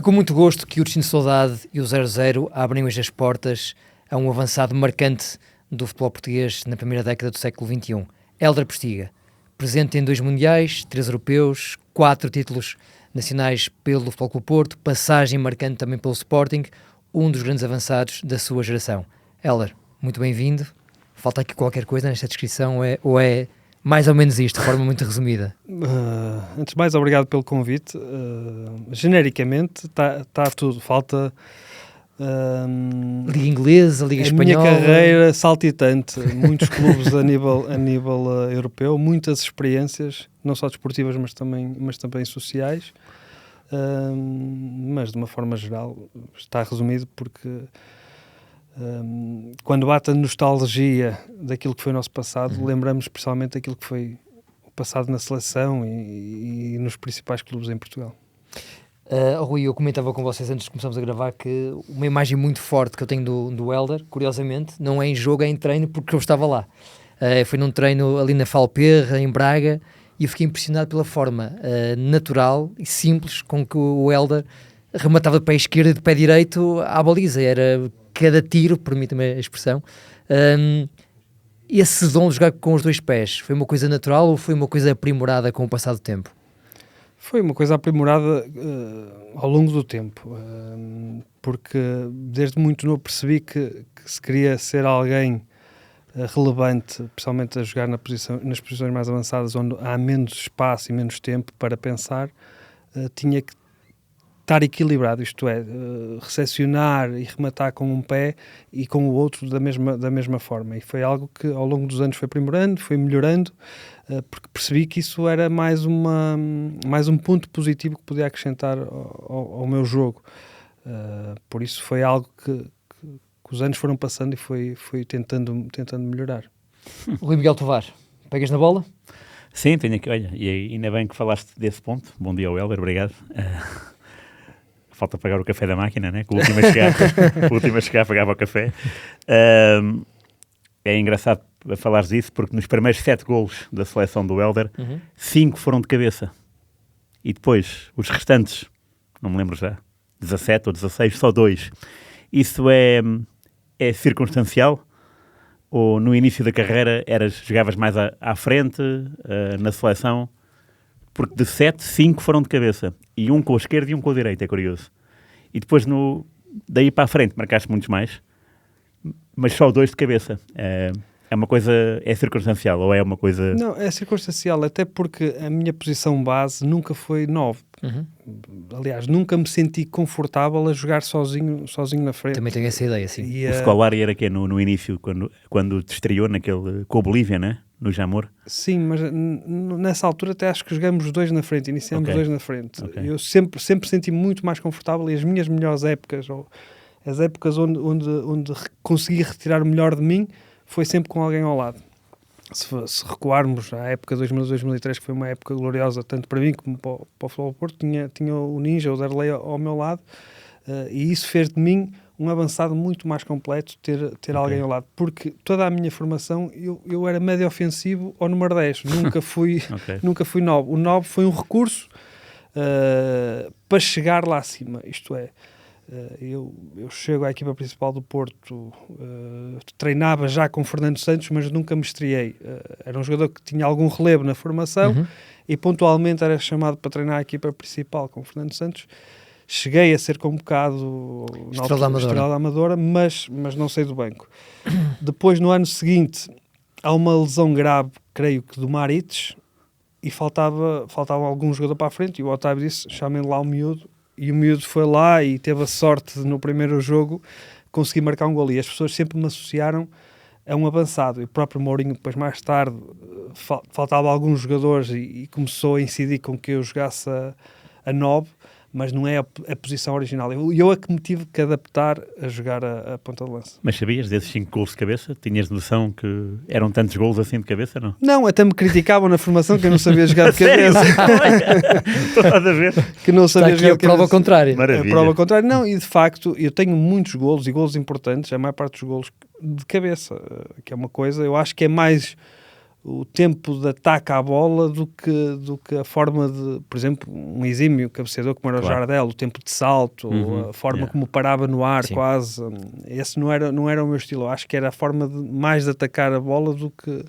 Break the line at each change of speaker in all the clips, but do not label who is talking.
com muito gosto que o Destino Saudade e o 0-0 abrem hoje as portas a um avançado marcante do futebol português na primeira década do século XXI. Hélder Postiga, presente em 2 mundiais, 3 europeus, 4 títulos nacionais pelo Futebol Clube Porto, passagem marcante também pelo Sporting, um dos grandes avançados da sua geração. Hélder, muito bem-vindo. Falta aqui qualquer coisa nesta descrição ou é mais ou menos isto, de forma muito resumida?
Antes de mais, obrigado pelo convite. Genericamente, está tudo. Falta...
Liga Inglesa, Liga Espanhola...
A minha carreira saltitante. Muitos clubes a nível europeu, muitas experiências, não só desportivas, mas também sociais. Mas, de uma forma geral, está resumido porque... quando bate a nostalgia daquilo que foi o nosso passado, lembramos especialmente daquilo que foi o passado na seleção e nos principais clubes em Portugal.
Rui, eu comentava com vocês antes de começarmos a gravar que uma imagem muito forte que eu tenho do Hélder, curiosamente, não é em jogo, é em treino, porque eu estava lá. Foi num treino ali na Falperra, em Braga, e eu fiquei impressionado pela forma natural e simples com que o Hélder rematava de pé esquerdo e de pé direito à baliza. Era cada tiro, permita-me a expressão. Esse dom de jogar com os 2 pés, foi uma coisa natural ou foi uma coisa aprimorada com o passar do tempo?
Foi uma coisa aprimorada ao longo do tempo, porque desde muito novo percebi que se queria ser alguém relevante, principalmente a jogar nas posições mais avançadas, onde há menos espaço e menos tempo para pensar, tinha que estar equilibrado, isto é, recepcionar e rematar com um pé e com o outro da mesma forma. E foi algo que ao longo dos anos foi aprimorando, foi melhorando, porque percebi que isso era mais um ponto positivo que podia acrescentar ao meu jogo. Por isso foi algo que os anos foram passando e fui tentando melhorar.
Rui Miguel Tovar, pegas na bola?
Sim, tenho aqui, olha, e ainda bem que falaste desse ponto. Bom dia ao Hélder, obrigado. Falta pagar o café da máquina, né? Que o último a chegar pagava o café. É engraçado falares disso, porque nos primeiros 7 golos da seleção do Hélder, 5 foram de cabeça. E depois, os restantes, não me lembro já, 17 ou 16, só 2. Isso é circunstancial? Ou no início da carreira jogavas mais à frente, na seleção? Porque de 7, 5 foram de cabeça. E um com a esquerda e um com a direita, é curioso. E depois, daí para a frente, marcaste muitos mais, mas só 2 de cabeça. É uma coisa, é circunstancial ou é uma coisa...
Não, é circunstancial, até porque a minha posição base nunca foi 9. Aliás, nunca me senti confortável a jogar sozinho na frente.
Também tenho essa ideia, sim.
O Scolari era que no início, quando te estreou com a Bolívia, né? No Jamor?
Sim, mas nessa altura até acho que jogamos 2 na frente, iniciamos 2 na frente.
Okay.
Eu sempre senti muito mais confortável e as minhas melhores épocas, ou as épocas onde consegui retirar o melhor de mim, foi sempre com alguém ao lado. Se recuarmos à época 2002-2003, que foi uma época gloriosa, tanto para mim como para o Futebol Porto, tinha o Ninja, o Darley ao meu lado, e isso fez de mim um avançado muito mais completo, ter alguém ao lado, porque toda a minha formação eu era médio ofensivo ou número 10, nunca fui 9. O 9 foi um recurso para chegar lá acima, isto é, eu chego à equipa principal do Porto, treinava já com Fernando Santos, mas nunca me estreiei. Era um jogador que tinha algum relevo na formação e pontualmente era chamado para treinar a equipa principal com Fernando Santos. Cheguei a ser convocado na Estrela da Amadora, mas não saí do banco. Depois, no ano seguinte, há uma lesão grave, creio que do Marites, e faltava algum jogador para a frente, e o Otávio disse, chamem lá o miúdo, e o miúdo foi lá e teve a sorte de, no primeiro jogo, conseguir marcar um gol, e as pessoas sempre me associaram a um avançado, e o próprio Mourinho, depois mais tarde, faltava alguns jogadores e começou a incidir com que eu jogasse a 9, mas não é a posição original. Eu é que me tive que adaptar a jogar a ponta de lança.
Mas sabias desses 5 golos de cabeça? Tinhas noção que eram tantos golos assim de cabeça, não?
Não, até me criticavam na formação que eu não sabia jogar de cabeça.
Estou a ver.
Que não sabia jogar de cabeça.
Prova ao contrário.
Maravilha.
A prova ao contrário. Não, e de facto, eu tenho muitos golos, e golos importantes, a maior parte dos golos de cabeça, que é uma coisa, eu acho que é mais o tempo de ataque à bola do que a forma de, por exemplo, um exímio cabeceador como era o Jardel, o tempo de salto, a forma como parava no ar. Sim. Quase. Esse não era o meu estilo. Eu acho que era a forma mais de atacar a bola do que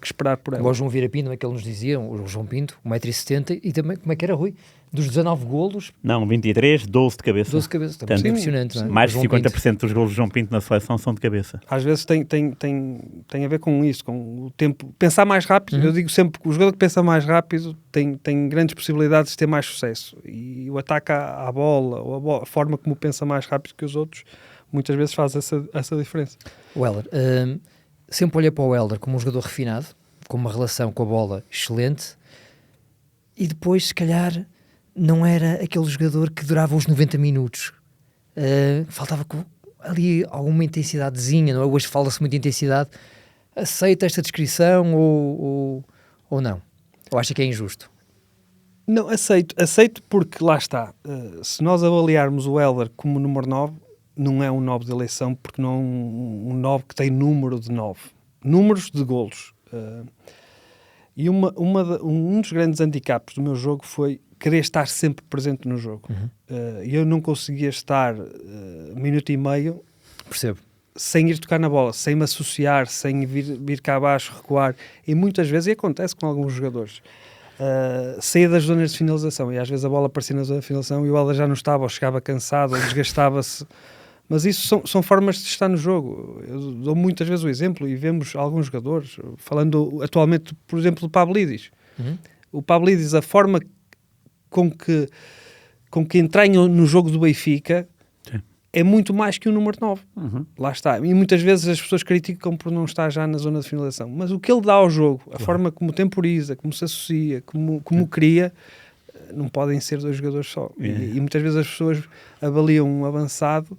esperar por ela.
O João Vieira Pinto, é que ele nos dizia, o João Pinto, 1,70 m, e também, como é que era, Rui? Dos 19 golos...
Não, 23, 12 de cabeça.
12 de cabeça, também é impressionante. Não é?
Mais de 50% dos golos de João Pinto na seleção são de cabeça.
Às vezes tem a ver com isso, com o tempo. Pensar mais rápido, eu digo sempre que o jogador que pensa mais rápido tem grandes possibilidades de ter mais sucesso. E o ataque à bola, ou a forma como pensa mais rápido que os outros, muitas vezes faz essa diferença.
O Hélder, sempre olhei para o Hélder como um jogador refinado, com uma relação com a bola excelente, e depois, se calhar, não era aquele jogador que durava os 90 minutos. Faltava ali alguma intensidadezinha, não é? Hoje fala-se muito de intensidade. Aceita esta descrição ou não? Ou acha que é injusto?
Não, aceito porque lá está. Se nós avaliarmos o Hélder como número 9, não é um 9 de eleição, porque não é um 9 que tem número de 9. Números de golos. E um dos grandes handicaps do meu jogo foi querer estar sempre presente no jogo. E eu não conseguia estar minuto e meio.
Percebo.
Sem ir tocar na bola, sem me associar, sem vir cá abaixo, recuar. E muitas vezes, e acontece com alguns jogadores, sair das zonas de finalização. E às vezes a bola aparecia na zona de finalização e o Hélder já não estava, ou chegava cansado, ou desgastava-se. Mas isso são formas de estar no jogo. Eu dou muitas vezes o exemplo e vemos alguns jogadores, falando atualmente, por exemplo, do Pavlidis. O Pavlidis, a forma com que entranha no jogo do Benfica, sim, é muito mais que o número 9. Lá está. E muitas vezes as pessoas criticam por não estar já na zona de finalização. Mas o que ele dá ao jogo, a forma como temporiza, como se associa, como cria, não podem ser dois jogadores só. E muitas vezes as pessoas avaliam um avançado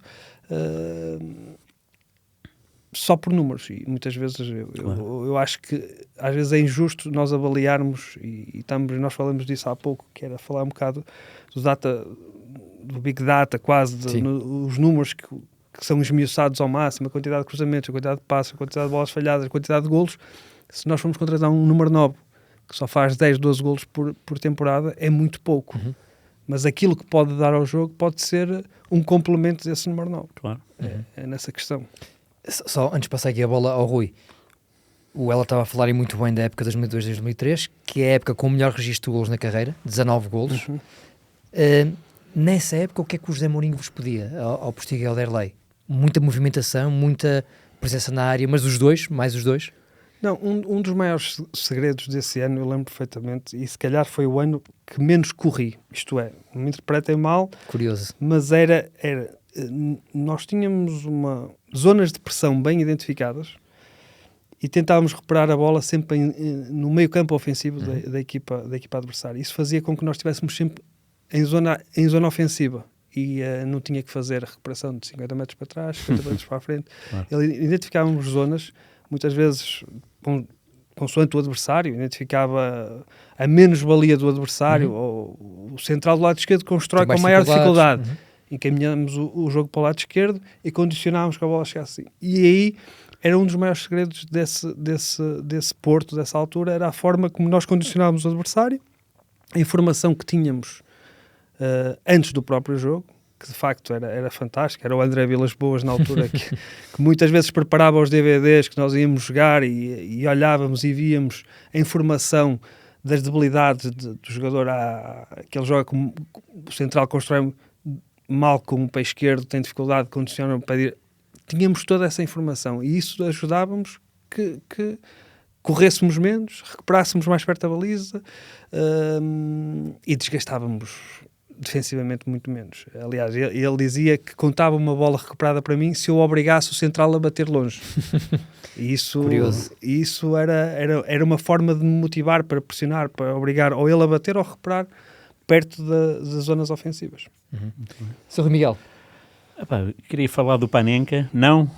só por números. E muitas vezes eu acho que às vezes é injusto nós avaliarmos, e nós falamos disso há pouco, que era falar um bocado do Big Data, quase, os números que são esmiuçados ao máximo, a quantidade de cruzamentos, a quantidade de passos, a quantidade de bolas falhadas, a quantidade de golos. Se nós formos contratar um número 9 que só faz 10, 12 golos por temporada, é muito pouco. Mas aquilo que pode dar ao jogo pode ser um complemento desse número 9.
Claro.
É nessa questão.
Só antes de passar aqui a bola ao Rui, o Ela estava a falar muito bem da época de 2002-2003, que é a época com o melhor registro de golos na carreira, 19 golos. Nessa época, o que é que o José Mourinho vos pedia ao Postiga e ao Derlei? Muita movimentação, muita presença na área, mas mais os dois?
Não, um dos maiores segredos desse ano, eu lembro perfeitamente, e se calhar foi o ano que menos corri, isto é, não me interpretem mal.
Curioso.
Mas nós tínhamos zonas de pressão bem identificadas e tentávamos recuperar a bola sempre no meio campo ofensivo da equipa adversária. Isso fazia com que nós estivéssemos sempre em zona ofensiva e não tinha que fazer a recuperação de 50 metros para trás, 50 metros para a frente. Claro. Identificávamos zonas, muitas vezes consoante o adversário, identificava a menos-valia do adversário, ou o central do lado esquerdo constrói com maior dificuldade. Encaminhamos o jogo para o lado esquerdo e condicionávamos que a bola chegasse assim. E aí era um dos maiores segredos desse Porto, dessa altura, era a forma como nós condicionávamos o adversário, a informação que tínhamos antes do próprio jogo, que de facto era fantástico. Era o André Vilas Boas na altura que muitas vezes preparava os DVDs que nós íamos jogar e olhávamos e víamos a informação das debilidades do jogador, que ele joga como o central, constrói mal com o pé esquerdo, tem dificuldade, condiciona o pé direito. Tínhamos toda essa informação e isso ajudávamos que corrêssemos menos, recuperássemos mais perto da baliza e desgastávamos defensivamente muito menos. Aliás, ele dizia que contava uma bola recuperada para mim se eu obrigasse o central a bater longe. E isso era uma forma de me motivar para pressionar, para obrigar ou ele a bater ou a recuperar perto das zonas ofensivas.
Sr. Rui Miguel.
Queria falar do Panenka, não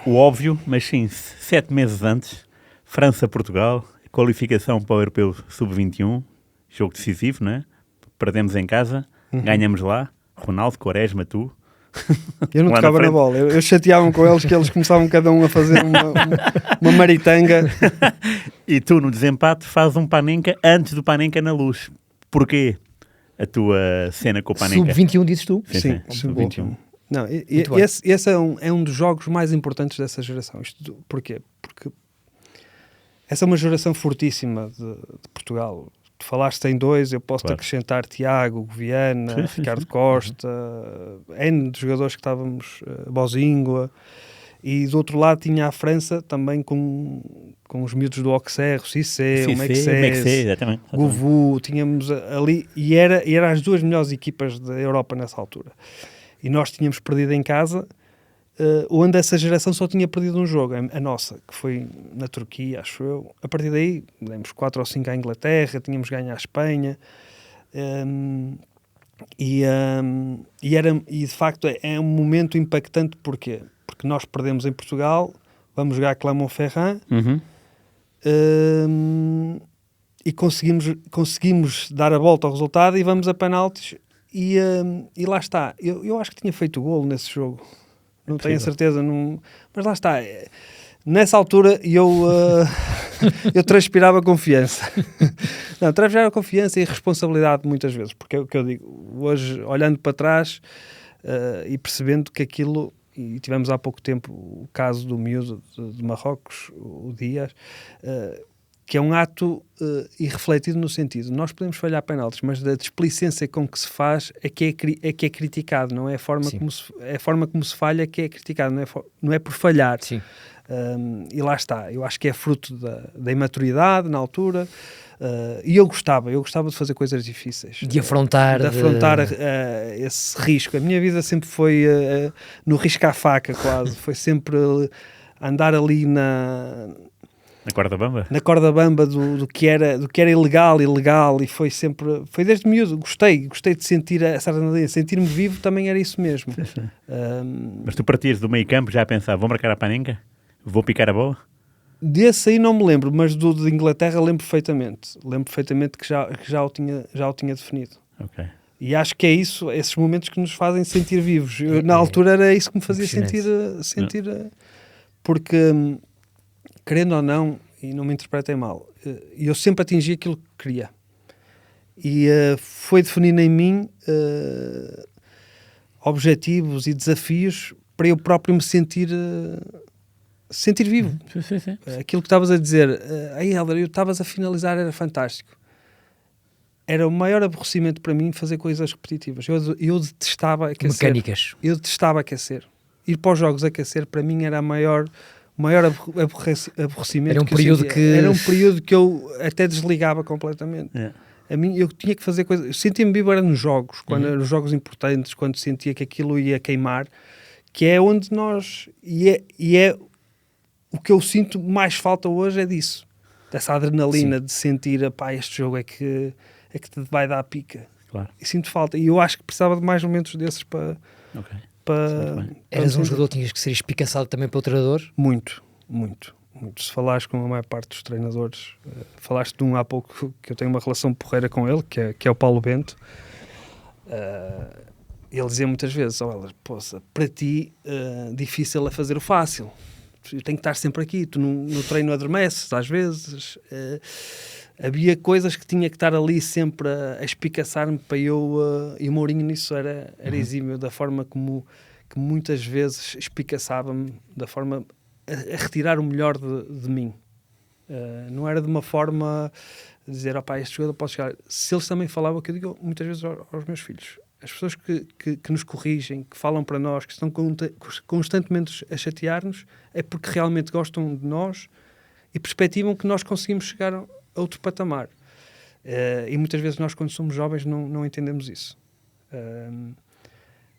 o óbvio, mas sim 7 meses antes, França-Portugal, qualificação para o Europeu Sub-21, jogo decisivo, não é? Perdemos em casa, ganhamos lá, Ronaldo, Quaresma, tu,
Eu não
Lá na
tocava na
frente.
bola. Eu chateava-me com eles, que eles começavam cada um a fazer uma maritanga.
E tu, no desempate, fazes um Panenka antes do Panenka na luz. Porquê a tua cena com o Panenka?
Sub-21, dizes tu?
Sim, sub-21.
Não,
Muito bem.
esse é um dos jogos mais importantes dessa geração. Porquê? Porque essa é uma geração fortíssima de Portugal. Tu falaste em dois, eu posso-te
Claro.
acrescentar Tiago, Viana,
Sim,
Ricardo
sim.
Costa, N de jogadores que estávamos, Bozingua, e do outro lado tinha a França também com os miúdos do Auxerre, o Cissé, o Mexès,
exatamente.
Govu, tínhamos ali, e era as duas melhores equipas da Europa nessa altura. E nós tínhamos perdido em casa, onde essa geração só tinha perdido um jogo, a nossa, que foi na Turquia, acho eu. A partir daí, demos 4 ou 5 à Inglaterra, tínhamos ganho à Espanha, e de facto é um momento impactante. Porquê? Porque nós perdemos em Portugal, vamos jogar a Clermont-Ferrand,
Uhum.
e conseguimos dar a volta ao resultado e vamos a penaltis, e lá está. Eu acho que tinha feito o golo nesse jogo, não tenho a certeza, mas lá está. Nessa altura eu transpirava confiança. Não, transpirava confiança e responsabilidade muitas vezes, porque é o que eu digo, hoje olhando para trás e percebendo que aquilo, e tivemos há pouco tempo o caso do miúdo de Marrocos, o Dias, que é um ato irrefletido no sentido, nós podemos falhar penaltis, mas da displicência com que se faz é que é criticado, não é a forma como se falha que é criticado, não é por falhar.
Sim.
E lá está, eu acho que é fruto da imaturidade na altura, e eu gostava de fazer coisas difíceis,
De afrontar,
esse risco. A minha vida sempre foi no risco à faca, quase. Foi sempre andar ali na
corda bamba?
Na corda bamba do que era ilegal, e foi desde miúdo. Gostei de sentir essa adrenalina, sentir-me vivo também era isso mesmo.
Mas tu partias do meio campo já a pensar, vou marcar a Panenka? Vou picar a bola?
Desse aí não me lembro, mas do de Inglaterra lembro perfeitamente. Lembro perfeitamente que já o tinha definido.
Ok.
E acho que é isso, esses momentos que nos fazem sentir vivos. Na altura era isso que me fazia sentir porque, querendo ou não, e não me interpretem mal, eu sempre atingi aquilo que queria. E foi definindo em mim objetivos e desafios para eu próprio me sentir vivo.
Sim.
Aquilo que estavas a dizer, aí Helder, eu estavas a finalizar, era fantástico. Era o maior aborrecimento para mim fazer coisas repetitivas. Eu detestava aquecer.
Mecânicas.
Eu detestava aquecer. Ir para os jogos aquecer, para mim, era o maior aborrecimento.
Era um período
Era um período que eu até desligava completamente.
Yeah.
A mim, eu tinha que fazer coisas. Eu sentia-me vivo era nos jogos, quando eram jogos importantes, quando sentia que aquilo ia queimar, que é onde nós... E é o que eu sinto mais falta hoje é disso. Dessa adrenalina de sentir, pá, este jogo é que te vai dar a pica.
Claro.
E sinto falta. E eu acho que precisava de mais momentos desses para...
Ok.
Eras um jogador que tinhas que ser espicaçado também pelo treinador?
Muito. Se falares com a maior parte dos treinadores, falaste de um há pouco que eu tenho uma relação porreira com ele, que é o Paulo Bento. Ele dizia muitas vezes, poça, para ti difícil é fazer o fácil. Eu tenho que estar sempre aqui, tu no treino adormeces às vezes. Havia coisas que tinha que estar ali sempre a espicaçar-me para eu... e o Mourinho nisso era exímio, da forma como que muitas vezes espicaçava-me, da forma a retirar o melhor de mim. Não era de uma forma de dizer, este jogador pode chegar. Se eles também falavam, que eu digo muitas vezes aos meus filhos, as pessoas que nos corrigem, que falam para nós, que estão constantemente a chatear-nos, é porque realmente gostam de nós e perspectivam que nós conseguimos chegar a outro patamar. E muitas vezes nós, quando somos jovens, não entendemos isso.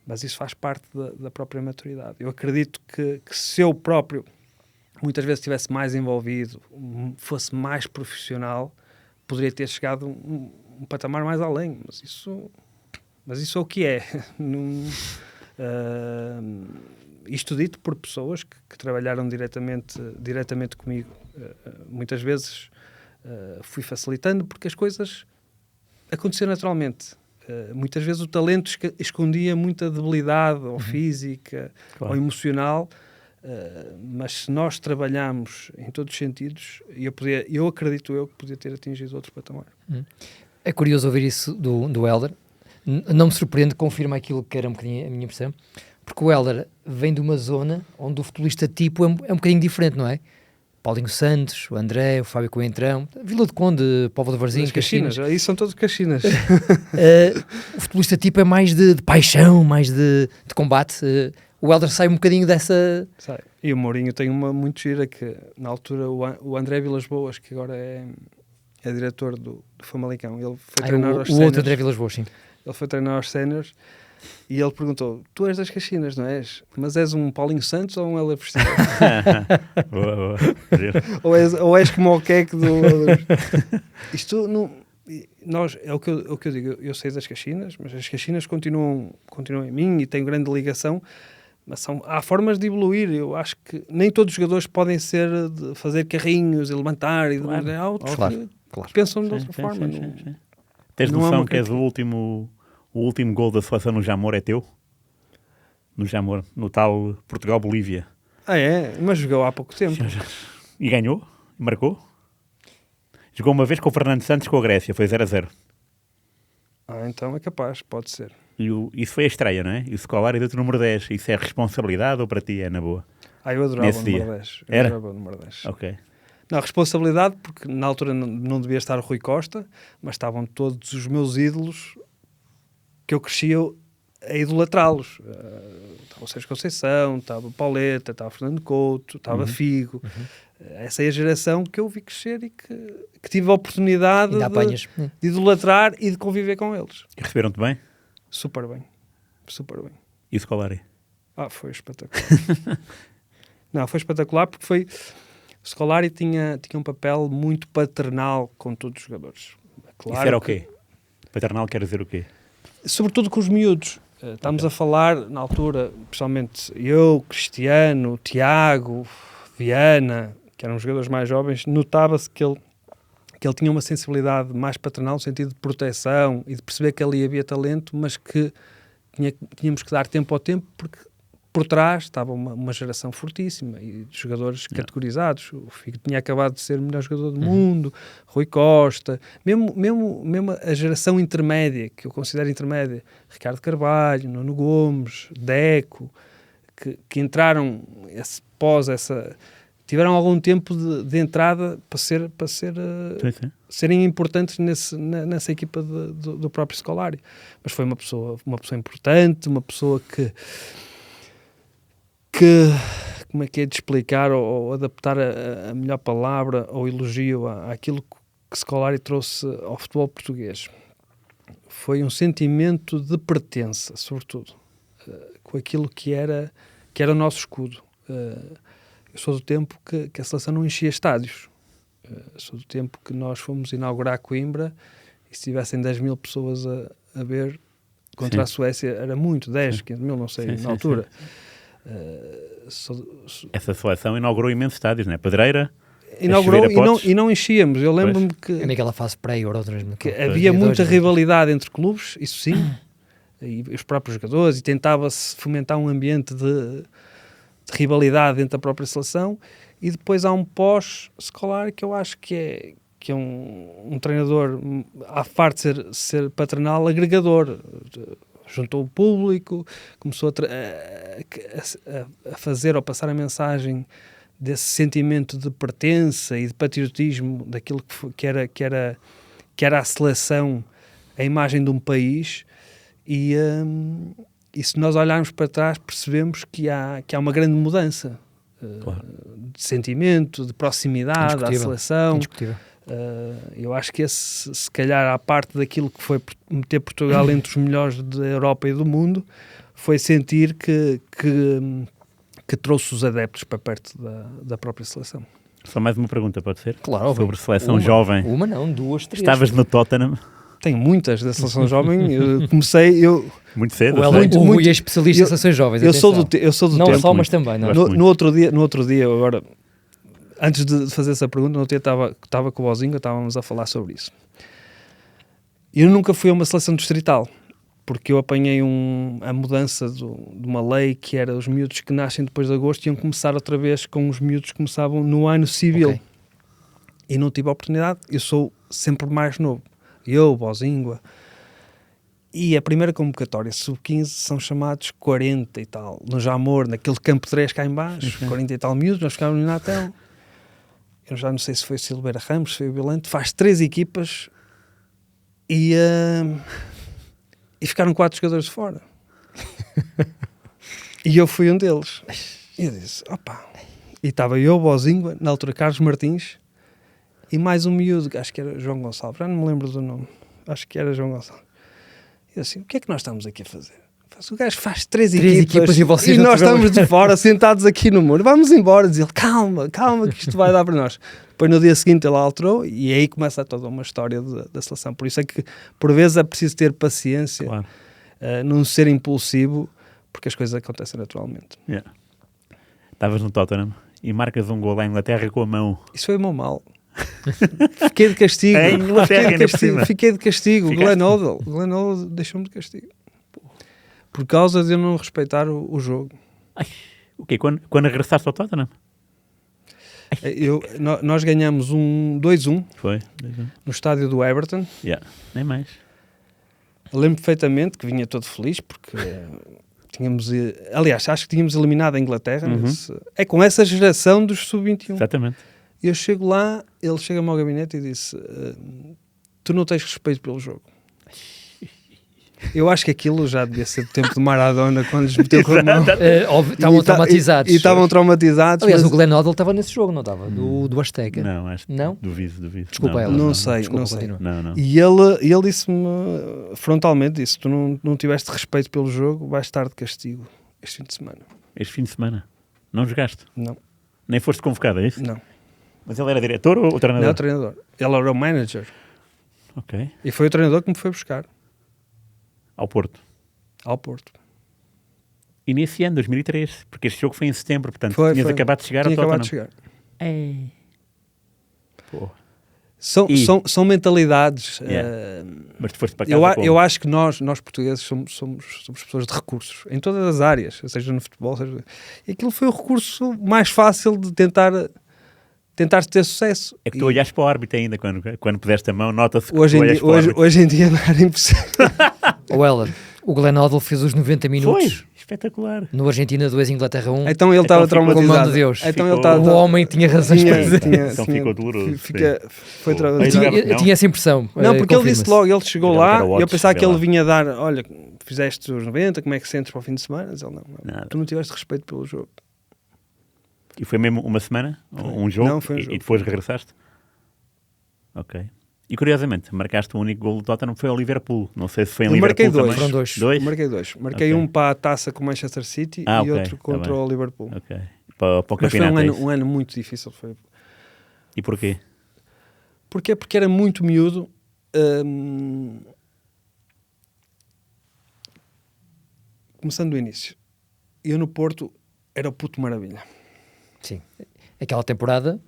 Mas isso faz parte da própria maturidade. Eu acredito que se eu próprio muitas vezes estivesse mais envolvido, fosse mais profissional, poderia ter chegado um patamar mais além. Mas isso é o que é. Isto dito por pessoas que trabalharam diretamente comigo. Muitas vezes fui facilitando porque as coisas aconteceram naturalmente. Muitas vezes o talento escondia muita debilidade, ou física, ou emocional, mas se nós trabalharmos em todos os sentidos, eu acredito que podia ter atingido outro patamar.
É curioso ouvir isso do Hélder. Não me surpreende, confirma aquilo que era um bocadinho a minha impressão, porque o Hélder vem de uma zona onde o futebolista tipo é um bocadinho diferente, não é? Paulinho Santos, o André, o Fábio Coentrão, Vila de Conde, Póvoa de Varzim,
Caxinas. Aí são todos Caxinas.
O futebolista tipo é mais de paixão, mais de combate. O Hélder sai um bocadinho dessa...
Sai. E o Mourinho tem uma muito gira que, na altura, o André Vilas Boas, que agora é diretor do Famalicão, ele foi treinar aos séniores.
O outro André Vilas Boas, sim.
Ele foi treinar aos séniores e ele perguntou: tu és das Caxinas, não és? Mas és um Paulinho Santos ou um Hélder Prestígio?
Boa.
ou és como o Queque do... Isto não... é o que eu digo, eu sei das Caxinas, mas as Caxinas continuam em mim e tenho grande ligação, mas há formas de evoluir. Eu acho que nem todos os jogadores podem ser de fazer carrinhos e levantar, e há outros que pensam de outra forma.
Sim. Tens noção que és o último gol da seleção no Jamor é teu? No Jamor, no tal Portugal-Bolívia.
É? Mas jogou há pouco tempo.
E ganhou? E marcou? Jogou uma vez com o Fernando Santos com a Grécia, foi 0-0.
Então é capaz, pode ser.
Isso foi a estreia, não é? E o Scolari deu-te o número 10. Isso é responsabilidade ou para ti é na boa?
Eu adorava o número 10.
Era?
Adorava o número 10.
Ok.
Não, responsabilidade, porque na altura não devia estar o Rui Costa, mas estavam todos os meus ídolos que eu crescia a idolatrá-los. Estava o Sérgio Conceição, estava o Pauleta, estava o Fernando Couto, estava Figo. Essa é a geração que eu vi crescer e que tive a oportunidade de idolatrar e de conviver com eles.
E receberam-te bem?
Super bem. Super bem.
E o Scolari?
Foi espetacular. Não, foi espetacular porque foi... O Scolari tinha um papel muito paternal com todos os jogadores.
Claro. Isso era o quê? Paternal quer dizer o quê?
Sobretudo com os miúdos. Estamos a falar, na altura, pessoalmente, eu, Cristiano, Tiago, Viana, que eram jogadores mais jovens, notava-se que ele tinha uma sensibilidade mais paternal, no sentido de proteção e de perceber que ali havia talento, mas que tínhamos que dar tempo ao tempo, porque por trás estava uma geração fortíssima e de jogadores categorizados. O Figo tinha acabado de ser o melhor jogador do mundo, Rui Costa, mesmo a geração intermédia, que eu considero intermédia, Ricardo Carvalho, Nuno Gomes, Deco, que entraram tiveram algum tempo de entrada para serem importantes nessa equipa do próprio Scolari. Mas foi uma pessoa importante, uma pessoa que como é que é de explicar ou adaptar a melhor palavra ou elogio àquilo que Scolari trouxe ao futebol português. Foi um sentimento de pertença, sobretudo, com aquilo que era o nosso escudo. Eu sou do tempo que a seleção não enchia estádios. Sou do tempo que nós fomos inaugurar Coimbra e se tivessem 10 mil pessoas a ver contra a Suécia, era muito, 10, 15 mil, não sei, na altura.
Essa seleção inaugurou imensos estádios, não é? Pedreira,
inaugurou e não enchíamos. Eu lembro-me que
naquela fase pré-Euro
que havia muita rivalidade entre clubes, isso sim, e os próprios jogadores, e tentava-se fomentar um ambiente de rivalidade dentro da própria seleção. E depois há um pós-Scolari que eu acho que é um treinador, à parte de ser paternal, agregador. Juntou o público, começou a fazer ou passar a mensagem desse sentimento de pertença e de patriotismo daquilo que era a seleção, a imagem de um país, e se nós olharmos para trás percebemos que há uma grande mudança de sentimento, de proximidade à seleção. Eu acho que esse, se calhar, à parte daquilo que foi meter Portugal entre os melhores da Europa e do mundo, foi sentir que trouxe os adeptos para perto da própria seleção.
Só mais uma pergunta, pode ser?
Claro.
Sobre seleção jovem.
Uma não, 2, 3.
Estavas no Tottenham?
Tenho muitas da seleção jovem. Eu comecei...
Muito cedo.
O Rui é especialista em seleções jovens.
Eu sou do
não
tempo.
Não só, mas também. Não.
No outro dia, agora... Antes de fazer essa pergunta, no outro dia estava com o Bozinho, estávamos a falar sobre isso. Eu nunca fui a uma seleção distrital, porque eu apanhei a mudança de uma lei que era os miúdos que nascem depois de agosto iam começar outra vez com os miúdos que começavam no ano civil.
Ok.
E não tive a oportunidade. Eu sou sempre mais novo. Eu, Bozingua. E a primeira convocatória, sub-15, são chamados 40 e tal. No Jamor, naquele campo 3 cá em baixo, 40 e tal miúdos, nós ficávamos no Natel. Eu já não sei se foi o Silveira Ramos, se foi o Vilante. Faz 3 equipas e ficaram 4 jogadores de fora. E eu fui um deles. E eu disse, opa. E estava eu, Bozingua, na altura Carlos Martins, e mais um miúdo, acho que era João Gonçalves, já não me lembro do nome, acho que era João Gonçalves. E eu assim, o que é que nós estamos aqui a fazer? O gajo faz 3 equipas
e vocês
e
não
nós
tiveram-
estamos de fora, sentados aqui no muro, vamos embora. Diz ele, calma, que isto vai dar para nós. Depois no dia seguinte ele alterou e aí começa toda uma história da seleção. Por isso é que por vezes é preciso ter paciência,
Claro.
não ser impulsivo, porque as coisas acontecem naturalmente.
Yeah. Estavas no Tottenham e marcas um gol à Inglaterra com a mão.
Isso foi o meu mal. Fiquei de castigo.
Em Inglaterra, ainda por cima.
Fiquei de castigo.
Ficaste?
Glenn Hoddle deixou-me de castigo. Por causa de eu não respeitar o jogo.
Ai, o quê? Quando regressaste ao Tottenham?
Nós ganhamos 2-1
Foi?
no estádio do Everton.
Yeah. Nem mais.
Eu lembro perfeitamente que vinha todo feliz porque tínhamos... Aliás, acho que tínhamos eliminado a Inglaterra.
Uhum.
É com essa geração dos sub-21.
Exatamente.
Eu chego lá, ele chega-me ao gabinete e disse tu não tens respeito pelo jogo. Eu acho que aquilo já devia ser do tempo de Maradona, quando lhes meteu com a mão.
Estavam traumatizados.
E estavam traumatizados.
Aliás,
mas
o Glenn Hoddle estava nesse jogo, não estava? Do Azteca.
Não, acho que
Não?
duvido.
Desculpa, ela.
Não sei,
Desculpa,
não sei.
continua.
Não.
E ele disse-me frontalmente, disse, tu não tiveste respeito pelo jogo, vais estar de castigo este fim de semana.
Este fim de semana. Não jogaste?
Não,
Nem foste convocado, é isso?
não.
Mas ele era diretor ou treinador?
Não é o treinador. Ele era o manager.
Ok.
E foi o treinador que me foi buscar
Ao Porto.
ao Porto.
E nesse ano, 2003, porque este jogo foi em setembro, portanto,
Foi.
tinhas acabado de chegar
Tinha
ao
acabado
Tottenham.
de chegar.
Pô.
São mentalidades.
Yeah. Mas tu foste para casa
Eu acho que nós portugueses somos pessoas de recursos em todas as áreas, seja no futebol, seja... E aquilo foi o recurso mais fácil de tentar ter sucesso.
É que tu olhaste para o árbitro ainda, quando puseste a mão, nota-se que
Hoje
tu
em,
olhas
dia,
para o árbitro.
hoje em dia não era impossível.
O Heller, o Glenn Hoddle fez os 90 minutos
Foi, espetacular.
no Argentina 2, Inglaterra 1.
Então ele estava
ficou-
com a mão
traumatizado.
de Deus.
Então
Ficou-
ele estava...
O homem tinha razões para dizer.
Então ficou doloroso,
Foi
Pô.
traumatizado.
Aí
Eu tinha essa impressão.
Não, porque ele
confirma-se.
disse logo, ele chegou
Jogava
lá
para
e eu
Watts,
pensava que
vê
ele
lá.
vinha dar, olha, fizeste os 90, como é que sentes para o fim de semana? Mas ele não,
Nada.
tu não tiveste respeito pelo jogo.
E foi mesmo uma semana? Um jogo?
Não, foi um jogo.
E depois regressaste? Ok. E curiosamente, marcaste o único gol do Tottenham foi ao Liverpool. Não sei se foi em
Eu
Liverpool
marquei dois.
também.
Foram dois.
Dois?
Marquei 2. Marquei
Ok.
um para a taça com o Manchester City e
Ok,
outro
tá
contra
bem.
o Liverpool.
Ok. Para o
Mas foi
campeonato é isso?
um ano muito difícil. Foi.
E porquê?
Porquê? Porque era muito miúdo. Começando do início. Eu no Porto era o puto maravilha.
Sim. Aquela temporada,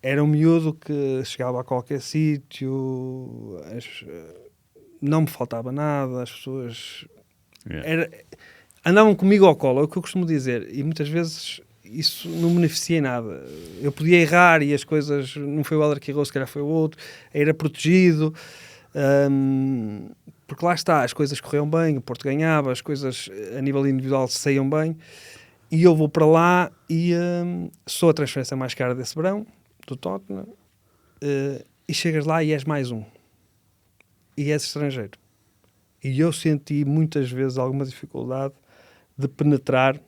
Era um miúdo que chegava a qualquer sítio, não me faltava nada, as pessoas
Yeah.
andavam comigo ao colo, é o que eu costumo dizer, e muitas vezes isso não me beneficia em nada. Eu podia errar e as coisas, não foi o Helder que errou, se calhar foi o outro, era protegido, porque lá está, as coisas corriam bem, o Porto ganhava, as coisas a nível individual saíam bem, e eu vou para lá e sou a transferência mais cara desse verão, do Tottenham, e chegas lá e és mais um. E és estrangeiro. E eu senti muitas vezes alguma dificuldade de penetrar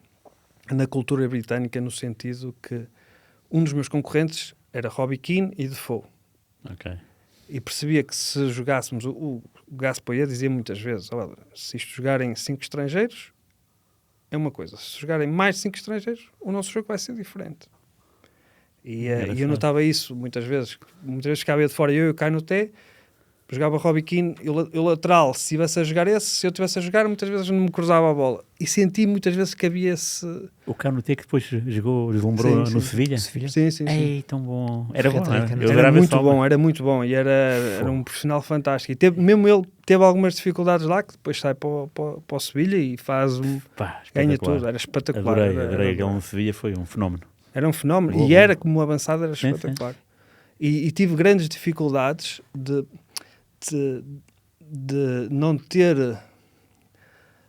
na cultura britânica no sentido que um dos meus concorrentes era Robbie Keane e Defoe.
Ok.
E percebia que se jogássemos, o Gaspoia dizia muitas vezes, olha, se isto jogarem 5 estrangeiros, é uma coisa. Se jogarem mais de 5 estrangeiros, o nosso jogo vai ser diferente. E eu notava isso muitas vezes ficava eu de fora e eu caio no té, jogava Robbie Keane, eu lateral, se estivesse a jogar se eu estivesse a jogar, muitas vezes não me cruzava a bola. E senti muitas vezes que havia esse...
O Canute que depois deslumbrou
Sim,
no
sim.
Sevilha.
Sim.
Ei, tão bom. Era bom,
Era
Eu
Era
adorava
muito
esse
bom,
homem.
era muito bom. E era um profissional fantástico. E mesmo ele teve algumas dificuldades lá, que depois sai para o Sevilha e faz
Pá,
ganha
espetacular.
tudo. Era espetacular.
Adorei aquele no Sevilha, foi um fenómeno.
Era um fenómeno.
Boa,
E
boa.
era como avançado, era
Sim,
espetacular. E tive grandes dificuldades de não ter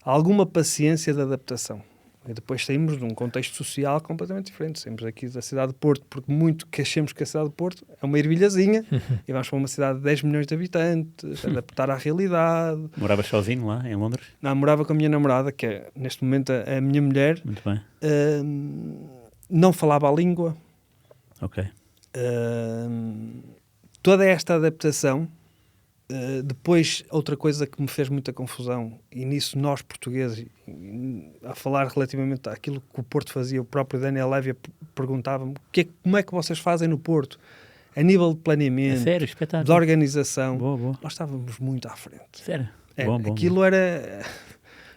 alguma paciência de adaptação. E depois saímos de um contexto social completamente diferente. Saímos aqui da cidade de Porto, porque muito que achemos que a cidade de Porto é uma ervilhazinha, e vamos para uma cidade de 10 milhões de habitantes, adaptar à realidade.
Moravas sozinho lá, em Londres?
Não, morava com a minha namorada, que é neste momento a minha mulher.
Muito bem.
Não falava a língua.
Ok.
Toda esta adaptação, depois outra coisa que me fez muita confusão, e nisso nós portugueses, a falar relativamente àquilo que o Porto fazia, o próprio Daniel Levy perguntava-me como é que vocês fazem no Porto, a nível de planeamento,
Sério, espetáculo.
de organização.
Boa.
Nós estávamos muito à frente.
Sério?
Aquilo era...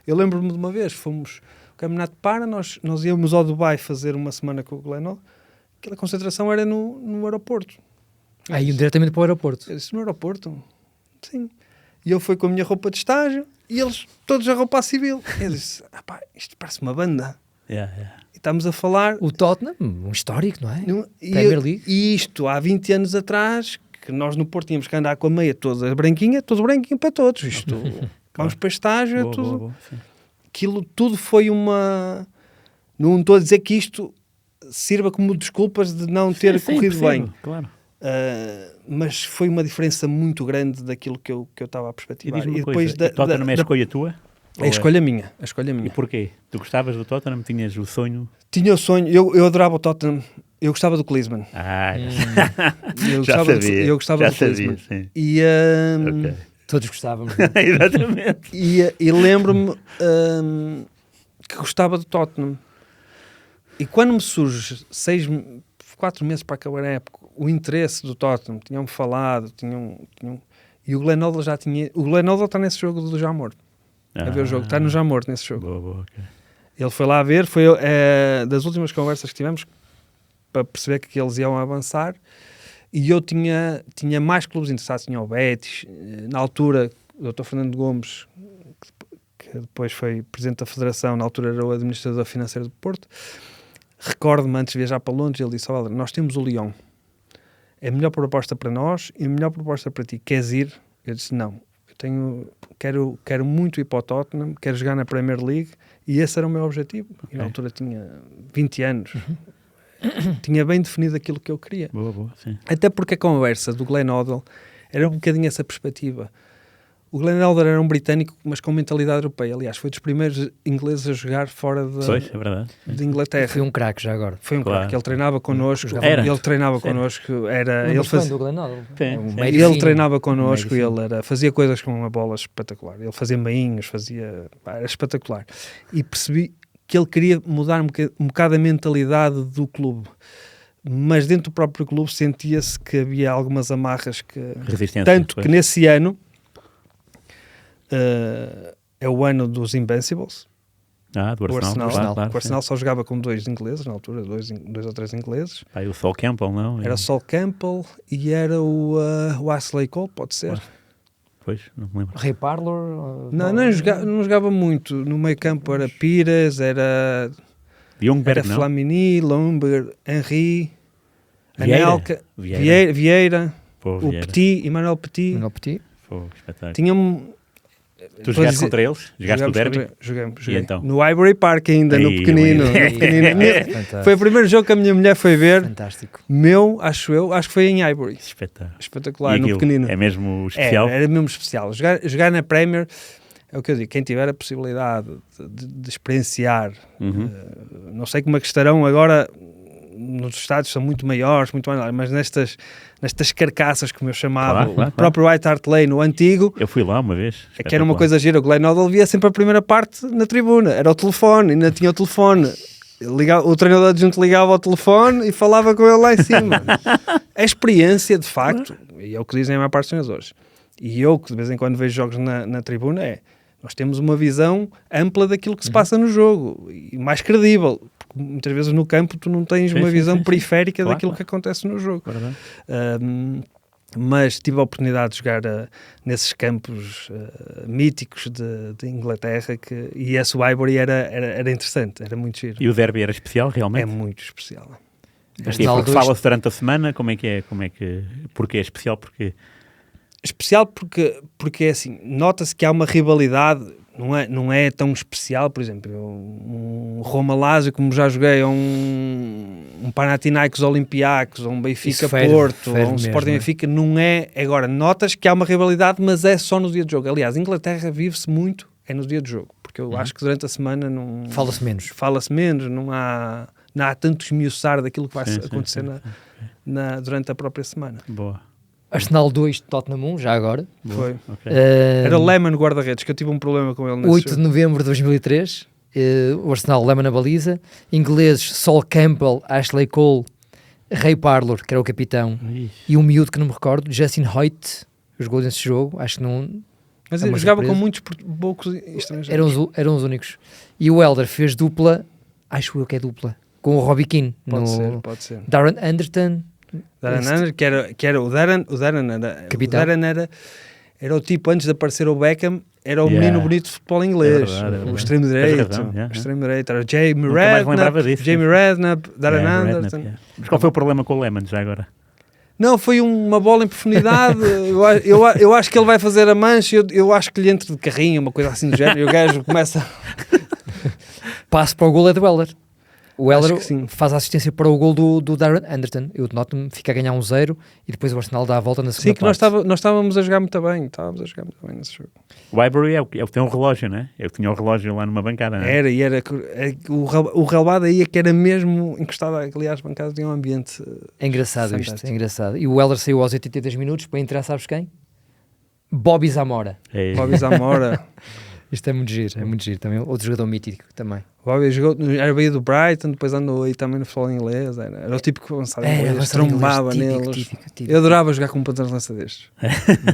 Eu lembro-me de uma vez, o campeonato para, nós íamos ao Dubai fazer uma semana com o Glenn, aquela concentração era no aeroporto.
Iam diretamente para o aeroporto.
Eu disse, no aeroporto? Sim. E eu fui com a minha roupa de estágio e eles todos a roupa civil. Eu disse, isto parece uma banda.
Yeah.
E estamos a falar...
O Tottenham, um histórico, não é?
Premier League. E isto, há 20 anos atrás, que nós no Porto tínhamos que andar com a meia toda branquinha, todo branquinho para todos. Isto, vamos para estágio, tudo.
Boa, sim.
Aquilo tudo foi uma... Não estou a dizer que isto sirva como desculpas de não ter corrido bem.
Claro.
Mas foi uma diferença muito grande daquilo que eu estava a perspectivar.
E depois a Tottenham é a escolha tua?
A escolha minha.
E porquê? Tu gostavas do Tottenham? Tinhas o sonho?
Tinha o sonho. Eu adorava o Tottenham. Eu gostava do Klinsmann. Eu gostava do Klinsmann.
Sim.
E,
Ok.
Todos gostávamos.
Exatamente.
e lembro-me que gostava do Tottenham. E quando me surge 4 meses para acabar a época, o interesse do Tottenham, tinham-me falado, e o Glenn Hoddle já tinha... O Glenn Hoddle está nesse jogo do Jamor. A ver o jogo. Está no Jamor nesse jogo.
Boa, ok.
Ele foi lá ver, foi das últimas conversas que tivemos para perceber que eles iam avançar, e eu tinha mais clubes interessados. Tinha o Betis, na altura o Dr. Fernando Gomes, que depois foi presidente da Federação, na altura era o administrador financeiro do Porto. Recordo-me, antes de viajar para Londres, ele disse, olha, nós temos o Lyon, é a melhor proposta para nós e a melhor proposta para ti, queres ir? Eu disse, não, quero muito ir para o Tottenham, quero jogar na Premier League, e esse era o meu objetivo. E na altura tinha 20 anos, tinha bem definido aquilo que eu queria.
Boa, sim.
Até porque a conversa do Glenn Hoddle era um bocadinho essa perspectiva. O Glenn Hoddle era um britânico, mas com mentalidade europeia. Aliás, foi dos primeiros ingleses a jogar fora
É verdade.
de Inglaterra.
Foi um craque já agora.
Foi um
Claro.
craque. Ele treinava connosco.
Era.
Ele treinava
Sério?
connosco.
Do Glenn Hoddle.
Ele treinava connosco.
Meio
Ele fazia coisas com uma bola espetacular. Ele fazia meinhos, era espetacular. E percebi que ele queria mudar um bocado a mentalidade do clube. Mas dentro do próprio clube sentia-se que havia algumas amarras que...
Resistência.
Tanto
pois.
que nesse ano... é o ano dos Invincibles.
Do
O
Arsenal.
Arsenal,
Claro,
o Arsenal só jogava com 2 ingleses na altura, dois ou três ingleses.
Pá, e o Sol Campbell, não?
Era Sol Campbell e era o Ashley Cole, pode ser.
Claro. Pois, não me lembro.
Ray Parlour?
Não jogava muito. No meio campo era Pires, era
Ljungberg, não?
Flamini, Lomber, Henry,
Vieira.
Anelka,
Vieira.
Vieira,
Pô,
o
Vieira.
Petit, Emmanuel Petit.
Manuel Petit?
Pô, espetáculo.
Tinha-me...
Tu jogaste contra eles? Jogaste o derby?
Joguei.
então?
No Ivory Park ainda, no
Aí,
pequenino.
Fantástico.
Foi o primeiro jogo que a minha mulher foi ver.
Fantástico.
Acho que foi em Ivory.
Espetáculo.
Espetacular,
E
no
aquilo
pequenino.
É mesmo especial?
Era mesmo especial. Jogar na Premier, é o que eu digo, quem tiver a possibilidade de experienciar, não sei como é que estarão agora, nos estádios são muito maiores, mas nestas carcaças, como eu chamava,
Claro.
o próprio White Hart Lane, o antigo,
Eu fui lá uma vez.
é que era uma coisa gira. O Glenn Hoddle via sempre a primeira parte na tribuna, era o telefone, ainda tinha o telefone. O treinador adjunto ligava ao telefone e falava com ele lá em cima. A experiência, de facto, e é o que dizem a maior parte dos treinadores, E eu, que de vez em quando vejo jogos na tribuna, nós temos uma visão ampla daquilo que se passa no jogo e mais credível, porque muitas vezes no campo tu não tens uma visão periférica daquilo que acontece no jogo. Mas tive a oportunidade de jogar nesses campos míticos de Inglaterra e esse Highbury era interessante, era muito giro.
E o derby era especial, realmente?
É muito especial.
Porque fala-se durante a semana, como é que... Porque é especial?
Especial porque é assim, nota-se que há uma rivalidade, não é tão especial, por exemplo, um Roma-Lazio, como já joguei, ou um Panathinaikos Olympiacos, ou um Benfica-Porto, ou um Sporting-Benfica, não é. Agora, notas que há uma rivalidade, mas é só no dia de jogo. Aliás, Inglaterra vive-se muito, no dia de jogo, porque eu acho que durante a semana não... Fala-se menos, não há tanto esmiuçar daquilo que vai acontecer durante a própria semana.
Boa.
Arsenal 2, Tottenham 1, já agora.
Foi. Okay. Era o Lehmann guarda-redes, que eu tive um problema com ele nesse
8
jogo.
de novembro de 2003, o Arsenal Lehmann na baliza. Ingleses, Sol Campbell, Ashley Cole, Ray Parlour, que era o capitão, e um miúdo que não me recordo, Justin Hoyt, jogou nesse jogo, acho que não...
Mas ele jogava com muitos poucos estrangeiros.
Eram os únicos. E o Elder fez dupla, acho eu que é dupla, com o Robbie Keane.
Pode ser.
Darren Anderton...
que era o Darren era o tipo, antes de aparecer o Beckham, era o menino bonito de futebol inglês, o extremo direito, era Jamie Redknapp, Darren Anderson.
Mas qual foi o problema com o Lehmann já agora?
Não, foi uma bola em profundidade. eu acho que ele vai fazer a mancha, eu acho que lhe entra de carrinho, uma coisa assim do género, e o gajo começa...
Passo para o gol do Elder. O Elder faz a assistência para o gol do Darren Anderton. E o Tottenham fica a ganhar 1-0 e depois o Arsenal dá a volta na segunda parte.
Sim, que nós estávamos a jogar muito bem. Nesse jogo.
O Highbury é o que tem um relógio, não é? É o que tinha um relógio lá numa bancada, não é?
O relevado aí é que era mesmo encostado, aliás, as bancadas tinham um ambiente
É engraçado fantástico. É engraçado. E o Elder saiu aos 82 minutos para entrar, sabes quem? Bobby Zamora.
Bobby Zamora.
Isto é muito giro também. Outro jogador mítico também.
O Bobby jogou, era veio do Brighton, depois andou aí também no futebol inglês. Era o tipo que avançava inglês, trombava neles. Típico. Eu adorava jogar com um ponta de lança destes.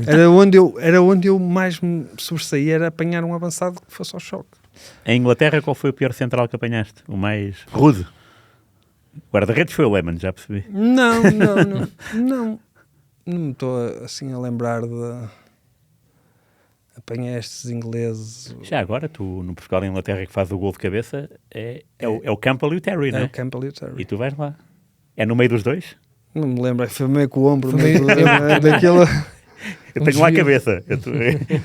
Era onde eu mais me sobressaía, era apanhar um avançado que fosse ao choque.
Em Inglaterra, qual foi o pior central que apanhaste? O mais rude? O guarda-redes foi o Lehmann, já percebi.
Não me estou assim a lembrar de... Apanhei estes ingleses...
Já agora, tu no Portugal e Inglaterra que faz o gol de cabeça é o Campbell e o Terry, não é?
É o Campbell e o Terry.
E tu vais lá. É no meio dos dois?
Não me lembro, foi meio com o ombro. Daquilo...
Eu tenho lá a cabeça.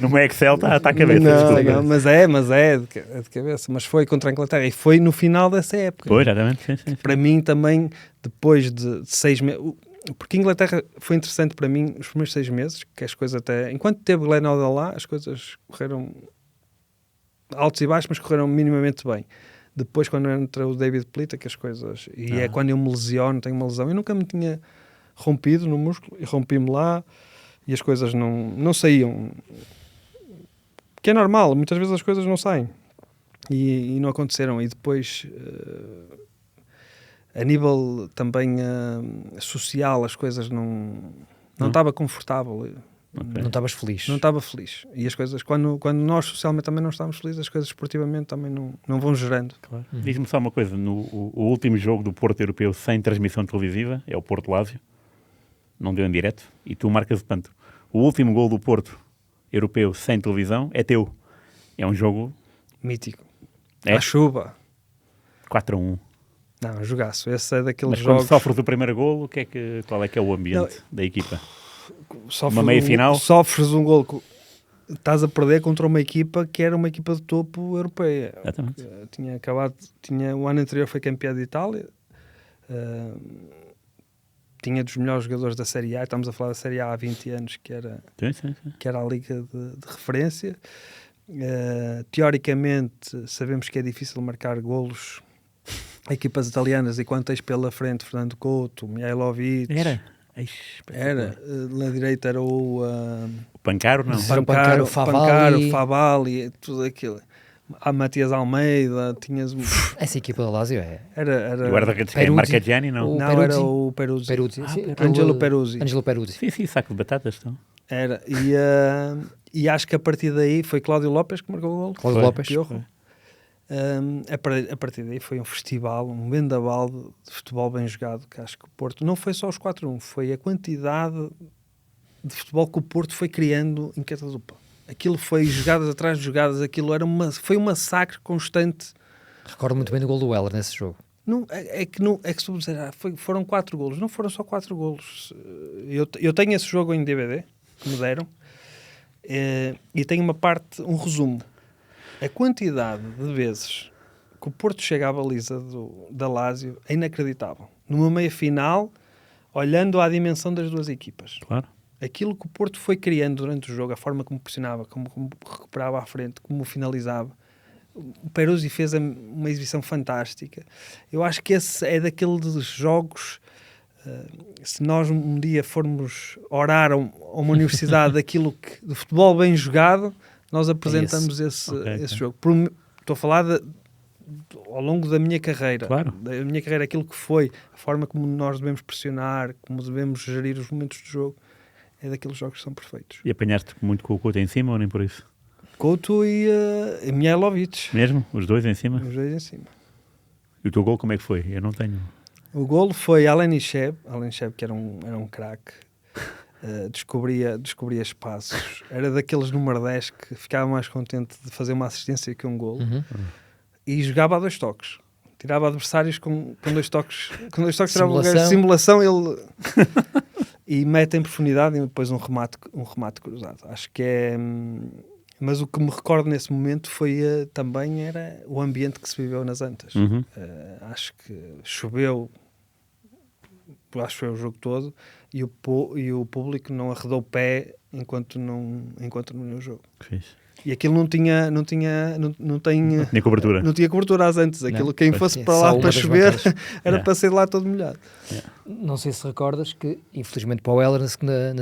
No meu Excel está a cabeça.
Não, mas é de cabeça. Mas foi contra a Inglaterra e foi no final dessa época.
Pois, exatamente. Sim.
Para mim também, depois de 6 meses... Porque a Inglaterra foi interessante para mim os primeiros 6 meses, que as coisas até... Enquanto teve Glenn Hoddle lá, as coisas correram altos e baixos, mas correram minimamente bem. Depois, quando entra o David Plita, que as coisas... E é quando eu me lesiono, tenho uma lesão. Eu nunca me tinha rompido no músculo, e rompi-me lá, e as coisas não saíam. Que é normal, muitas vezes as coisas não saem. E não aconteceram. E depois... a nível também social, as coisas não estava confortável.
Okay.
Não estavas feliz.
Não estava feliz. E as coisas, quando nós socialmente também não estamos felizes, as coisas esportivamente também não vão gerando.
Claro. Diz-me só uma coisa, o último jogo do Porto Europeu sem transmissão televisiva é o Porto Lázio, não deu em direto, e tu marcas tanto. O último gol do Porto Europeu sem televisão é teu. É um jogo...
mítico. A chuva.
4-1.
Não, jogaço. Esse é daqueles
jogos... Mas quando sofres o primeiro golo, qual é que é o ambiente da equipa? Uma meia-final?
Sofres um golo, estás a perder contra uma equipa que era uma equipa de topo europeia.
Exatamente.
O ano anterior foi campeão de Itália, tinha dos melhores jogadores da Série A, estamos a falar da Série A há 20 anos, que era a liga de referência. Teoricamente, sabemos que é difícil marcar golos equipas italianas, e quando tens pela frente Fernando Couto, Mihailovic... Era. Na direita era o
Pancaro, não?
Pancaro,
Favali, tudo aquilo. A Matias Almeida, tinhas...
Essa equipa do Lazio
era... O guarda-redes é Marcagiani, não?
Não, era o Peruzzi. Angelo Peruzzi.
Sim, saco de batatas, então.
Era. E acho que a partir daí foi Cláudio Lopes que marcou o gol.
Cláudio Lopes.
Piorro. A partir daí foi um festival, um vendaval de futebol bem jogado, que acho que o Porto não foi só os 4-1, foi a quantidade de futebol que o Porto foi criando em Catadupa. Aquilo foi jogadas atrás de jogadas, aquilo foi um massacre constante.
Recordo muito bem do gol do Weller nesse jogo.
Não, é que se tu dizer, foram 4 golos, não foram só 4 golos. Eu tenho esse jogo em DVD, que me deram, e tenho um resumo. A quantidade de vezes que o Porto chega à baliza da Lazio é inacreditável. Numa meia-final, olhando à dimensão das duas equipas.
Claro.
Aquilo que o Porto foi criando durante o jogo, a forma como pressionava, como recuperava à frente, como finalizava. O Peruzzi fez uma exibição fantástica. Eu acho que esse é daqueles jogos... se nós um dia formos orar a uma universidade do futebol bem jogado, nós apresentamos esse jogo. Estou a falar ao longo da minha carreira.
Claro.
Da minha carreira, aquilo que foi, a forma como nós devemos pressionar, como devemos gerir os momentos de jogo, é daqueles jogos que são perfeitos.
E apanhaste muito com o Couto em cima ou nem por isso?
Couto e Mihailovic.
Mesmo? Os dois em cima?
Os dois em cima.
E o teu gol como é que foi? Eu não tenho...
O golo foi Alen Isheb, que era um craque. Descobria espaços. Era daqueles número 10 que ficava mais contente de fazer uma assistência que um golo. E jogava a 2 toques. Tirava adversários com 2 toques. Com 2 toques tirava o lugar de simulação. Ele... e mete em profundidade e depois um remate cruzado. Acho que é... Mas o que me recordo nesse momento também era o ambiente que se viveu nas Antas. Acho que choveu o jogo todo e o público não arredou o pé enquanto não viu o jogo.
Fiz.
E aquilo não tem
cobertura.
Não tinha cobertura às antes. Aquilo, quem fosse para lá para chover era para sair lá todo molhado.
Não sei se recordas que, infelizmente, para o Weller na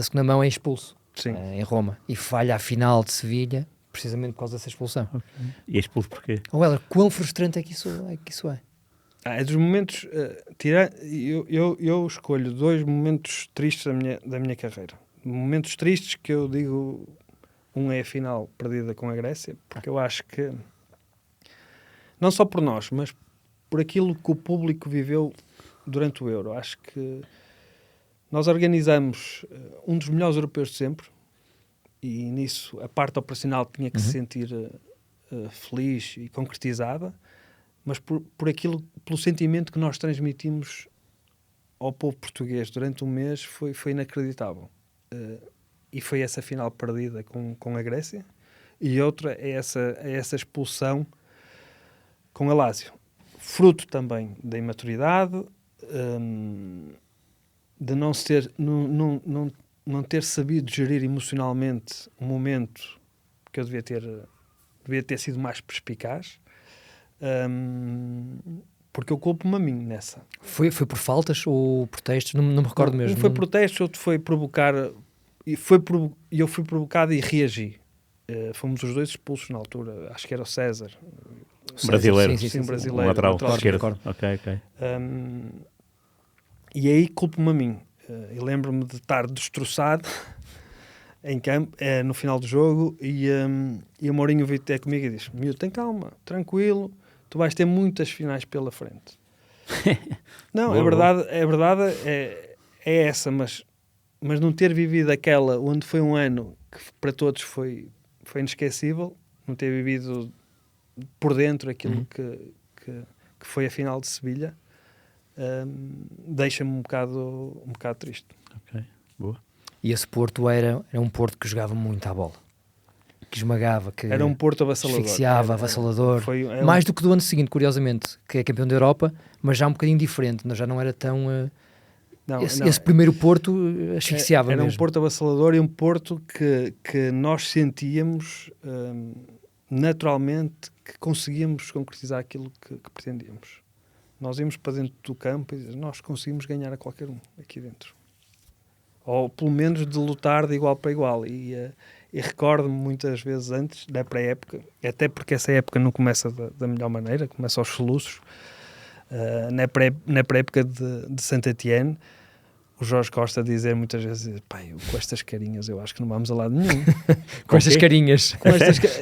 segunda mão é expulso.
Sim.
Em Roma. E falha a final de Sevilha precisamente por causa dessa expulsão.
E é expulso porquê?
O Weller, quão frustrante é que isso é?
É dos momentos... eu escolho 2 momentos tristes da minha carreira. Momentos tristes que eu digo... Um é a final perdida com a Grécia, porque eu acho que, não só por nós, mas por aquilo que o público viveu durante o Euro. Acho que nós organizamos um dos melhores europeus de sempre, e nisso a parte operacional tinha que se sentir feliz e concretizada, mas pelo sentimento que nós transmitimos ao povo português durante um mês foi inacreditável. E foi essa final perdida com a Grécia, e outra é essa expulsão com a Lazio. Fruto também da imaturidade, de não ter sabido gerir emocionalmente um momento que eu devia ter sido mais perspicaz, porque eu culpo-me a mim nessa.
Foi por faltas ou protestos? Não me recordo mesmo.
Um foi protestos, outro foi provocar... E eu fui provocado e reagi. Fomos os 2 expulsos na altura. Acho que era o César.
Brasileiro.
Sim, brasileiro.
Um lateral esquerdo. Ok.
E aí culpo-me a mim. Eu lembro-me de estar destroçado em campo, no final do jogo, e o Mourinho veio ter comigo e disse: "Miúdo, tem calma, tranquilo, tu vais ter muitas finais pela frente." Não, a verdade é essa, mas não ter vivido aquela onde foi um ano que para todos foi inesquecível, não ter vivido por dentro aquilo que foi a final de Sevilha, deixa-me um bocado triste.
Ok, boa.
E esse Porto era um Porto que jogava muito à bola, que esmagava, que
era um Porto avassalador,
asfixiava, avassalador, mais do que do ano seguinte, curiosamente, que é campeão da Europa, mas já um bocadinho diferente, já não era tão... Esse primeiro Porto asfixiava
era
mesmo.
Um Porto avassalador, e um Porto que nós sentíamos naturalmente que conseguíamos concretizar aquilo que pretendíamos. Nós íamos para dentro do campo e nós conseguimos ganhar a qualquer um aqui dentro. Ou pelo menos de lutar de igual para igual. E recordo-me muitas vezes antes da pré-época, até porque essa época não começa da melhor maneira, começa aos soluços, na pré-época de Saint-Étienne, o Jorge Costa dizer muitas vezes, pai, com estas carinhas eu acho que não vamos a lado nenhum.
Com estas carinhas.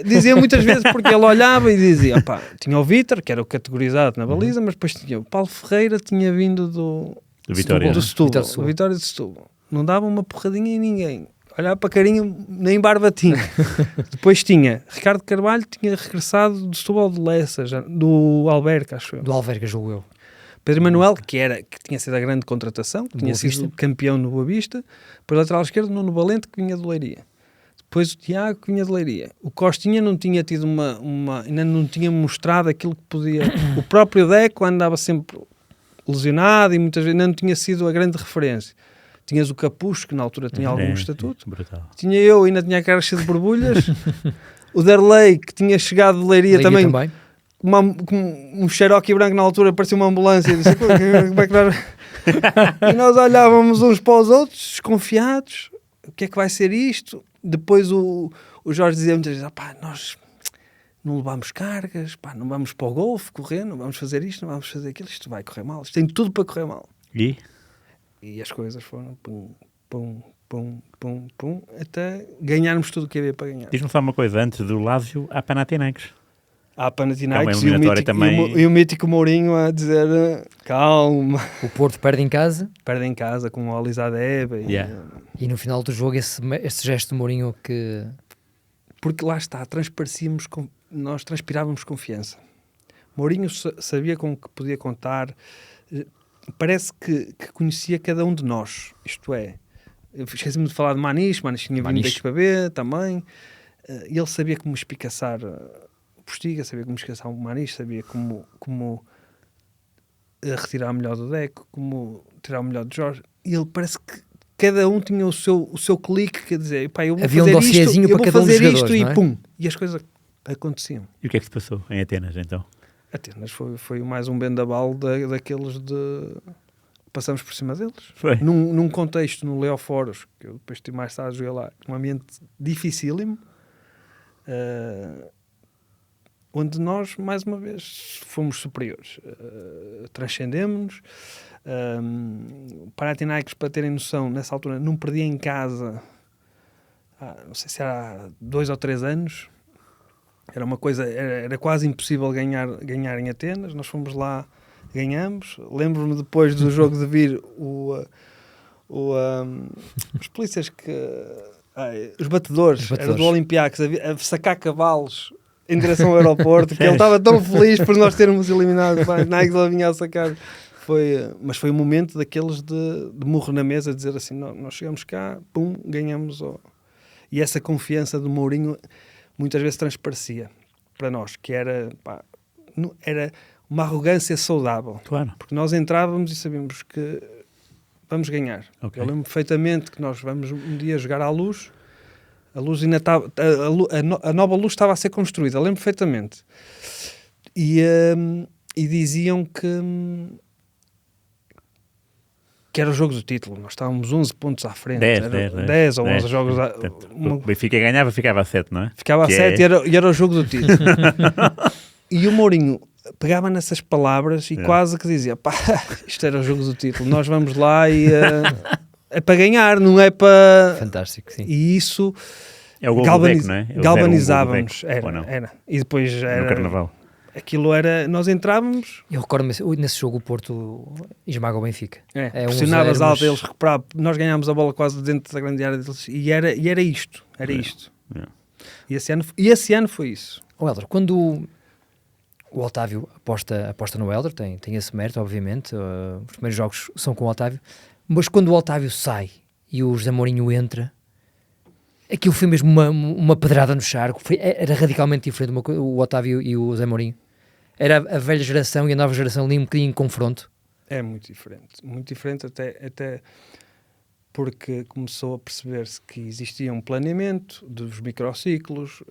Dizia muitas vezes, porque ele olhava e dizia, pá, tinha o Vítor, que era o categorizado na baliza, mas depois tinha o Paulo Ferreira, tinha vindo do
Vitória.
do Setúbal, Vitória de Setúbal. Não dava uma porradinha em ninguém. Olhava para a carinha, nem barba tinha. Depois tinha Ricardo Carvalho, tinha regressado do Setúbal de Lessa, do Alberca, acho eu.
Do Alverca, julgo eu.
Pedro Manuel, que tinha sido a grande contratação, que tinha
Boa
sido
Vista.
campeão no Boa Vista. Depois lateral esquerdo, Nuno Valente, que vinha de Leiria. Depois o Tiago, que vinha de Leiria. O Costinha não tinha tido ainda não tinha mostrado aquilo que podia. O próprio Deco andava sempre lesionado e muitas vezes ainda não tinha sido a grande referência. Tinhas o Capucho, que na altura tinha algum estatuto.
Brutal.
Tinha eu, ainda tinha a cara cheia de borbulhas. O Derlei, que tinha chegado de Leiria também. Com um xeroque branco na altura, parecia uma ambulância. Disse, como é que nós... E nós olhávamos uns para os outros, desconfiados. O que é que vai ser isto? Depois o Jorge dizia muitas vezes, pá, nós não levamos cargas, pá, não vamos para o golfe correr, não vamos fazer isto, não vamos fazer aquilo, isto vai correr mal. Isto tem tudo para correr mal. E as coisas foram pum, pum, pum, pum, pum, até ganharmos tudo o que havia para ganhar.
Diz-me só uma coisa, antes do Lazio, há Panathinaikos.
Há Panathinaikos
e
o mítico Mourinho a dizer calma.
O Porto perde em casa.
Perde em casa com o Alizadebe.
E no final do jogo esse gesto de Mourinho que...
Porque lá está, nós transpirávamos confiança. Mourinho sabia com o que podia contar. Parece que conhecia cada um de nós. Isto é, esqueci-me de falar de Maniche tinha vindo da equipa B também. E ele sabia como espicaçar Postiga, sabia como esquecer o Maniche, sabia como retirar o melhor do Deco, como tirar o melhor de Jorge. E ele parece que cada um tinha o seu clique, quer dizer, pá, eu vou
havia
fazer
um dossiezinho
isto,
para cada um dos jogadores,
isto,
não é?
E pum, e as coisas aconteciam.
E o que é que se passou em Atenas, então?
Atenas foi mais um vendaval daqueles de... Passamos por cima deles.
Foi.
Num contexto, no Leoforos, que eu depois tive mais tarde a jogar lá, um ambiente dificílimo, onde nós, mais uma vez, fomos superiores. Transcendemos-nos. Panathinaikos, para terem noção, nessa altura não perdia em casa, não sei se há 2 ou 3 anos. Era uma coisa, era quase impossível ganhar em Atenas. Nós fomos lá, ganhamos. Lembro-me depois do jogo de vir os polícias os batedores, era do Olympiacos, a sacar cavalos em direção ao aeroporto, que ele estava tão feliz por nós termos eliminado. Nike lá vinha a sacar. Mas foi um momento daqueles de murro na mesa, dizer assim, nós chegamos cá, pum, ganhamos. E essa confiança do Mourinho muitas vezes transparecia para nós, que era uma arrogância saudável.
Claro.
Porque nós entrávamos e sabíamos que vamos ganhar.
Okay.
Eu lembro perfeitamente que nós vamos um dia jogar à Luz. A Luz ainda estava... A nova Luz estava a ser construída. Eu lembro perfeitamente. E diziam que era o jogo do título. Nós estávamos 11 pontos à frente. 10 ou 11 jogos.
O Benfica ganhava, ficava a 7, não é?
Ficava a 7 e era o jogo do título. E o Mourinho pegava nessas palavras e quase que dizia, pá, isto era o jogo do título. Nós vamos lá e é para ganhar, não é para...
Fantástico, sim.
E isso
é o gol do Deco, não é?
galvanizávamos.
Era.
E depois era...
No Carnaval.
Aquilo era... Nós entrávamos...
Eu recordo-me, nesse jogo o Porto esmaga o Benfica.
Pressionavas alto, eles recuperavam. Nós ganhámos a bola quase dentro da grande área deles. E era isto. Era isto. E esse ano foi isso.
Helder, quando o Otávio aposta no Helder, tem esse mérito, obviamente. Os primeiros jogos são com o Otávio. Mas quando o Otávio sai e o José Mourinho entra, aquilo foi mesmo uma pedrada no charco. Era radicalmente diferente o Otávio e o José Mourinho. Era a velha geração e a nova geração ali um bocadinho em confronto.
É muito diferente até porque começou a perceber-se que existia um planeamento dos microciclos,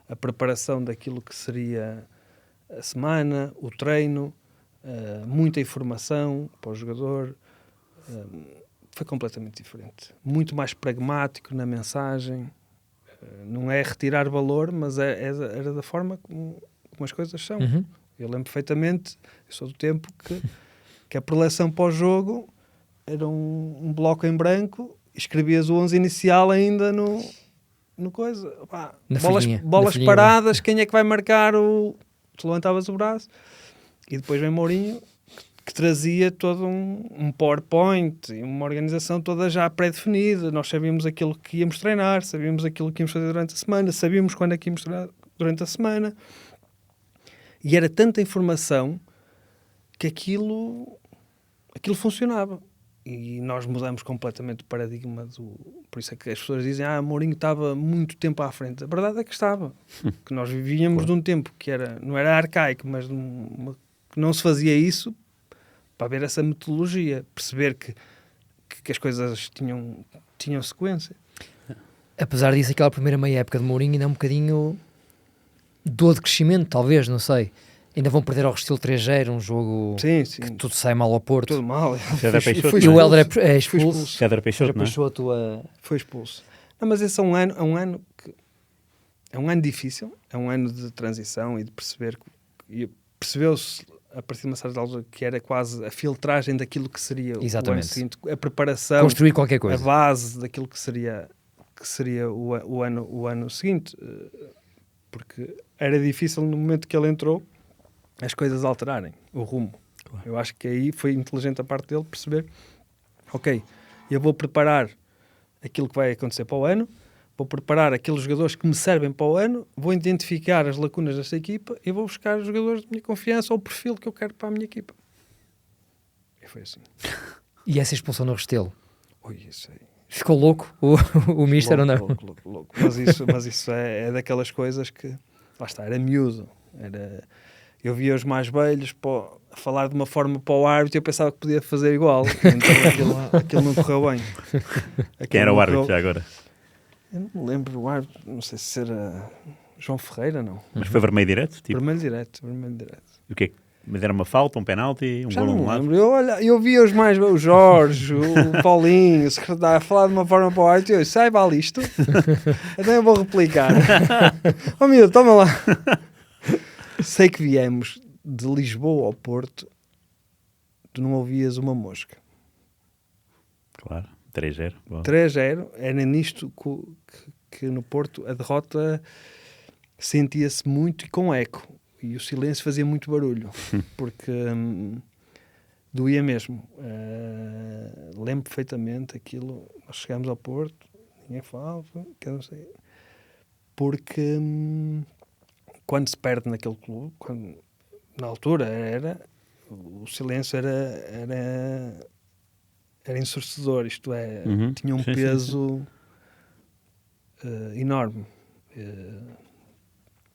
a preparação daquilo que seria a semana, o treino, muita informação para o jogador. Foi completamente diferente. Muito mais pragmático na mensagem. Não é retirar valor, mas era da forma como as coisas são. Eu lembro perfeitamente, eu sou do tempo que a preleção pós-jogo era um bloco em branco, escrevias o 11 inicial ainda no coisa. Pá, bolas paradas, quem é que vai marcar o... Tu levantavas o braço e depois vem Mourinho que trazia todo um PowerPoint e uma organização toda já pré-definida. Nós sabíamos aquilo que íamos treinar, sabíamos aquilo que íamos fazer durante a semana, sabíamos quando é que íamos treinar durante a semana. E era tanta informação que aquilo funcionava. E nós mudamos completamente o paradigma Por isso é que as pessoas dizem Mourinho estava muito tempo à frente. A verdade é que estava. Que nós vivíamos de um tempo que não era arcaico, mas que não se fazia isso para ver essa metodologia. Perceber que as coisas tinham sequência.
Apesar disso, aquela primeira meia época de Mourinho ainda é um bocadinho dor de crescimento, talvez, não sei. Ainda vão perder ao Restelo 3-0, um jogo que tudo sai mal ao Porto.
Tudo mal.
E o Hélder é expulso.
César Peixoto,
Foi expulso. Não, mas esse é um ano que é um ano difícil, é um ano de transição e de percebeu-se a partir de uma certa altura que era quase a filtragem daquilo que seria o ano seguinte, a preparação,
construir qualquer coisa,
a base daquilo que seria o ano seguinte, porque era difícil no momento que ele entrou as coisas alterarem o rumo. Claro. Eu acho que aí foi inteligente a parte dele perceber, ok, eu vou preparar aquilo que vai acontecer para o ano, vou preparar aqueles jogadores que me servem para o ano, vou identificar as lacunas desta equipa e vou buscar os jogadores de minha confiança ou o perfil que eu quero para a minha equipa. E foi assim.
E essa expulsão no Restelo?
Ui, isso aí.
Ficou louco o mister ou não?
Louco. Mas isso é daquelas coisas que... Lá está, era miúdo. Eu via os mais velhos a falar de uma forma para o árbitro e eu pensava que podia fazer igual. Então aquilo não correu bem.
Quem era o árbitro já agora?
Eu não me lembro do árbitro. Não sei se era João Ferreira, não.
Mas foi vermelho direto? Tipo?
Vermelho direto.
E o quê? Mas era uma falta, um penalti, um
já
golo
não
de um lado?
lembro. Eu via os mais velhos, o Jorge, o Paulinho, o secretário, a falar de uma forma para o árbitro e eu sai, vale isto. Então eu vou replicar. Oh meu, toma lá. Sei que viemos de Lisboa ao Porto, tu não ouvias uma mosca.
Claro, 3-0.
3-0, era nisto que no Porto a derrota sentia-se muito e com eco. E o silêncio fazia muito barulho, porque doía mesmo. Lembro perfeitamente aquilo, nós chegámos ao Porto, ninguém falava, não sei, porque... quando se perde naquele clube, na altura o silêncio era ensurdecedor, isto é, tinha um peso enorme,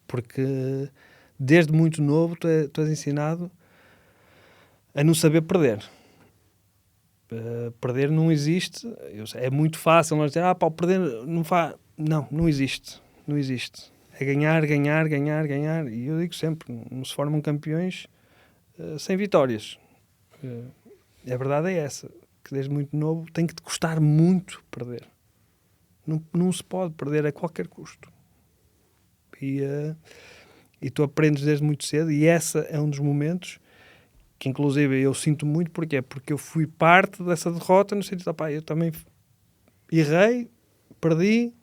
porque desde muito novo tu és ensinado a não saber perder. Perder não existe, é muito fácil nós dizer, perder não existe. É ganhar. E eu digo sempre, não se formam campeões sem vitórias. A verdade é essa, que desde muito novo tem que te custar muito perder. Não se pode perder a qualquer custo. E tu aprendes desde muito cedo, e esse é um dos momentos que inclusive eu sinto muito, porque eu fui parte dessa derrota, no sentido de, eu também errei, perdi,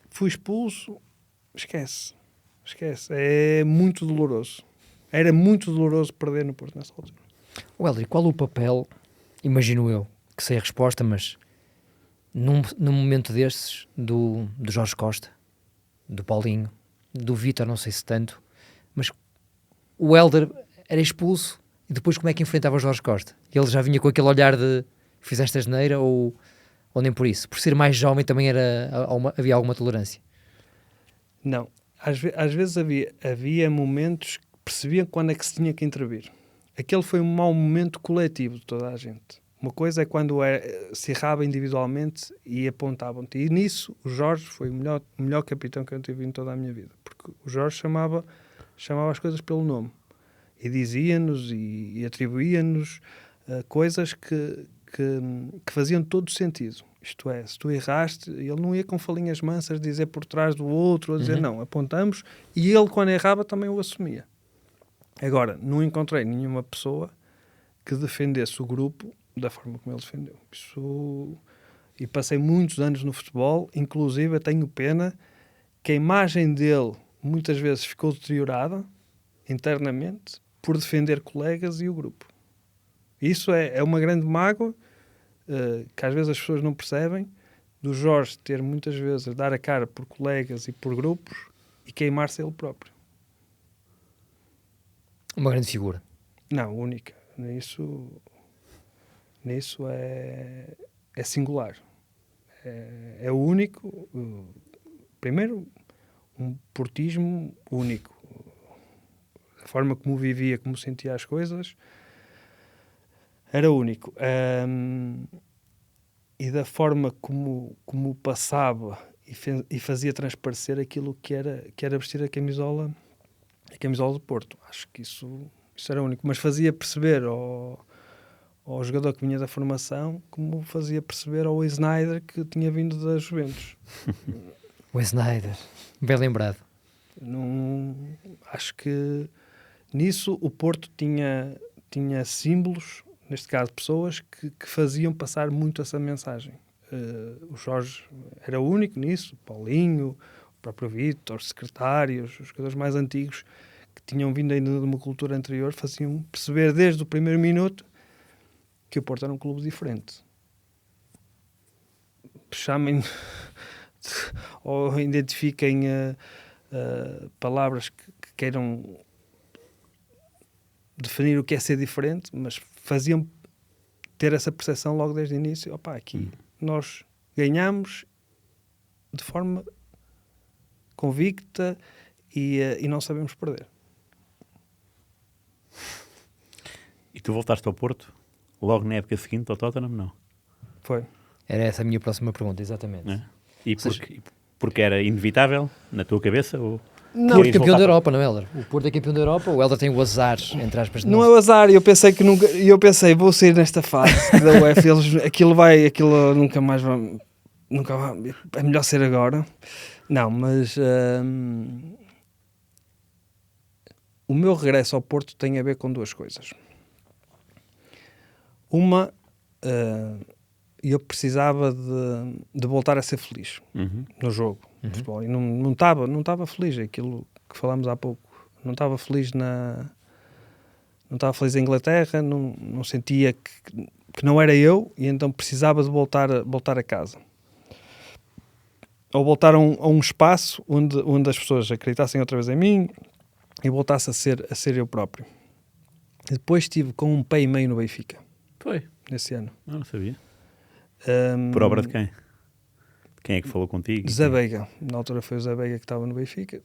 fui expulso. Esquece. É muito doloroso. Era muito doloroso perder no Porto nessa altura.
Hélder, qual o papel, imagino eu, que sei a resposta, mas num momento destes, do Jorge Costa, do Paulinho, do Vítor, não sei se tanto, mas o Hélder era expulso e depois como é que enfrentava o Jorge Costa? Ele já vinha com aquele olhar de fizeste asneira ou nem por isso? Por ser mais jovem também havia alguma tolerância?
Não. Às vezes havia momentos que percebiam quando é que se tinha que intervir. Aquele foi um mau momento coletivo de toda a gente. Uma coisa é quando se errava individualmente e apontavam-te. E nisso o Jorge foi o melhor capitão que eu tive em toda a minha vida. Porque o Jorge chamava as coisas pelo nome. E dizia-nos e atribuía-nos coisas que faziam todo sentido. Isto é, se tu erraste, ele não ia com falinhas mansas dizer por trás do outro, ou dizer não, apontamos, e ele quando errava também o assumia. Agora, não encontrei nenhuma pessoa que defendesse o grupo da forma como ele defendeu. E passei muitos anos no futebol, inclusive eu tenho pena que a imagem dele muitas vezes ficou deteriorada internamente por defender colegas e o grupo. Isso é uma grande mágoa que às vezes as pessoas não percebem, do Jorge ter muitas vezes dar a cara por colegas e por grupos e queimar-se ele próprio.
Uma grande figura.
Não, única. Nisso é singular. É o único. Primeiro, um portismo único. A forma como vivia, como sentia as coisas, era único. E da forma como passava e fazia transparecer aquilo que era vestir a camisola do Porto. Acho que isso era único. Mas fazia perceber ao jogador que vinha da formação, como fazia perceber ao Sneijder que tinha vindo da Juventus.
O Sneijder, bem lembrado.
Acho que nisso o Porto tinha símbolos, neste caso pessoas, que faziam passar muito essa mensagem. O Jorge era o único nisso, o Paulinho, o próprio Vítor, os secretários, os jogadores mais antigos, que tinham vindo ainda de uma cultura anterior, faziam perceber desde o primeiro minuto que o Porto era um clube diferente. Chamem ou identifiquem palavras que queiram definir o que é ser diferente, mas faziam ter essa percepção logo desde o início. Opa, aqui nós ganhamos de forma convicta e não sabemos perder.
E tu voltaste ao Porto logo na época seguinte ao Tottenham, não?
Foi.
Era essa a minha próxima pergunta, exatamente.
É? E porque era inevitável na tua cabeça? Ou...
Não, Porto campeão da Europa, não é, Helder? O Porto é campeão da Europa, o Helder tem o azar, entre aspas.
Não é o azar, eu pensei, vou sair nesta fase da UEFA, aquilo nunca mais vai, é melhor ser agora. Não, mas o meu regresso ao Porto tem a ver com duas coisas. Uma, eu precisava de voltar a ser feliz no jogo de futebol. E não estava feliz, aquilo que falámos há pouco. Não estava feliz não estava feliz em Inglaterra, não sentia que não era eu, e então precisava de voltar a casa. Ou voltar a um espaço onde as pessoas acreditassem outra vez em mim e voltasse a ser eu próprio. E depois estive com um pé e meio no Benfica.
Foi?
Nesse ano.
Não sabia. Por obra de quem? Quem é que falou contigo?
Zé Veiga. Na altura foi o Zé Veiga que estava no Benfica.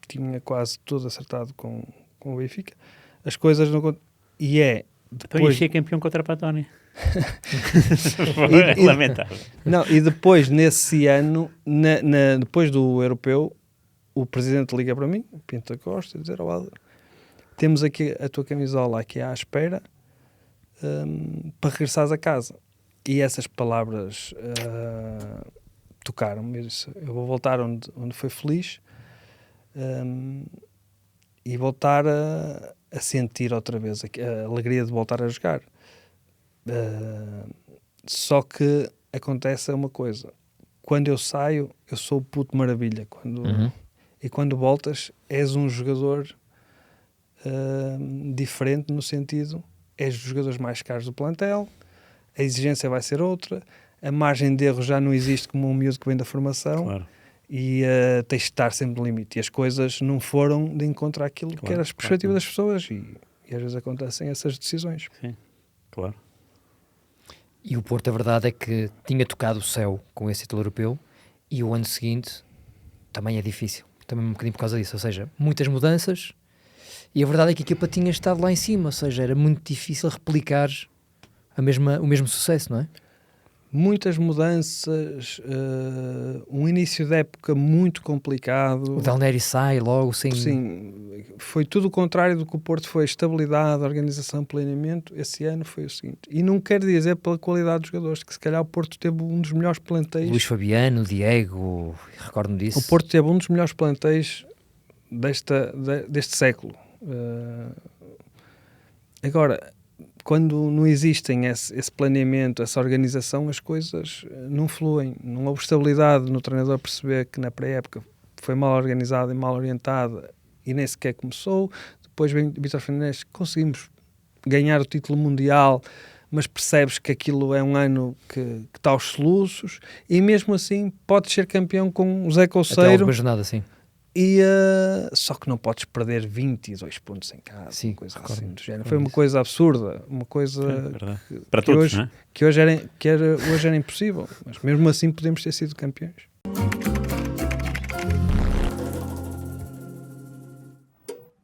Tinha quase tudo acertado com o Benfica. As coisas não... E é...
Depois... Então ia campeão contra a Patónia. Lamentável.
Não, e depois, nesse ano, depois do Europeu, o presidente liga para mim, Pinto da Costa, e dizer: Helder, temos aqui a tua camisola aqui à espera para regressares a casa. E essas palavras tocaram-me. Eu vou voltar onde foi feliz e voltar a sentir outra vez a alegria de voltar a jogar. Só que acontece uma coisa: quando eu saio, eu sou o puto maravilha. E quando voltas, és um jogador diferente, no sentido, és dos jogadores mais caros do plantel, a exigência vai ser outra, a margem de erro já não existe como um miúdo que vem da formação. Claro. E tens de estar sempre no limite. E as coisas não foram de encontro àquilo que era as perspectivas das pessoas, e às vezes acontecem essas decisões.
Sim, claro.
E o Porto, a verdade é que tinha tocado o céu com esse título europeu, e o ano seguinte também é difícil, também um bocadinho por causa disso, ou seja, muitas mudanças, e a verdade é que a equipa tinha estado lá em cima, ou seja, era muito difícil replicar o mesmo sucesso, não é?
Muitas mudanças, um início de época muito complicado.
O Del Neri sai logo sem...
Sim, foi tudo o contrário do que o Porto foi: estabilidade, organização, planeamento. Esse ano foi o seguinte. E não quer dizer pela qualidade dos jogadores, que se calhar o Porto teve um dos melhores plantéis.
Luís Fabiano, Diego, recordo-me disso.
O Porto teve um dos melhores plantéis deste século. Agora, quando não existem esse planeamento, essa organização, as coisas não fluem. Não houve estabilidade no treinador perceber que na pré-época foi mal organizada e mal orientada e nem sequer começou. Depois vem Vítor Fernandes, conseguimos ganhar o título mundial, mas percebes que aquilo é um ano que está aos soluços, e mesmo assim podes ser campeão com o Zé
Até a
Couceiro,
última jornada, sim.
e, só que não podes perder 22 pontos em casa,
Sim,
uma coisa
recordo-me,
assim do género.
recordo-me
Foi uma
disso.
coisa absurda, uma coisa
verdade.
que,
Para
que
todos,
hoje,
não é?
hoje era impossível, mas mesmo assim podemos ter sido campeões.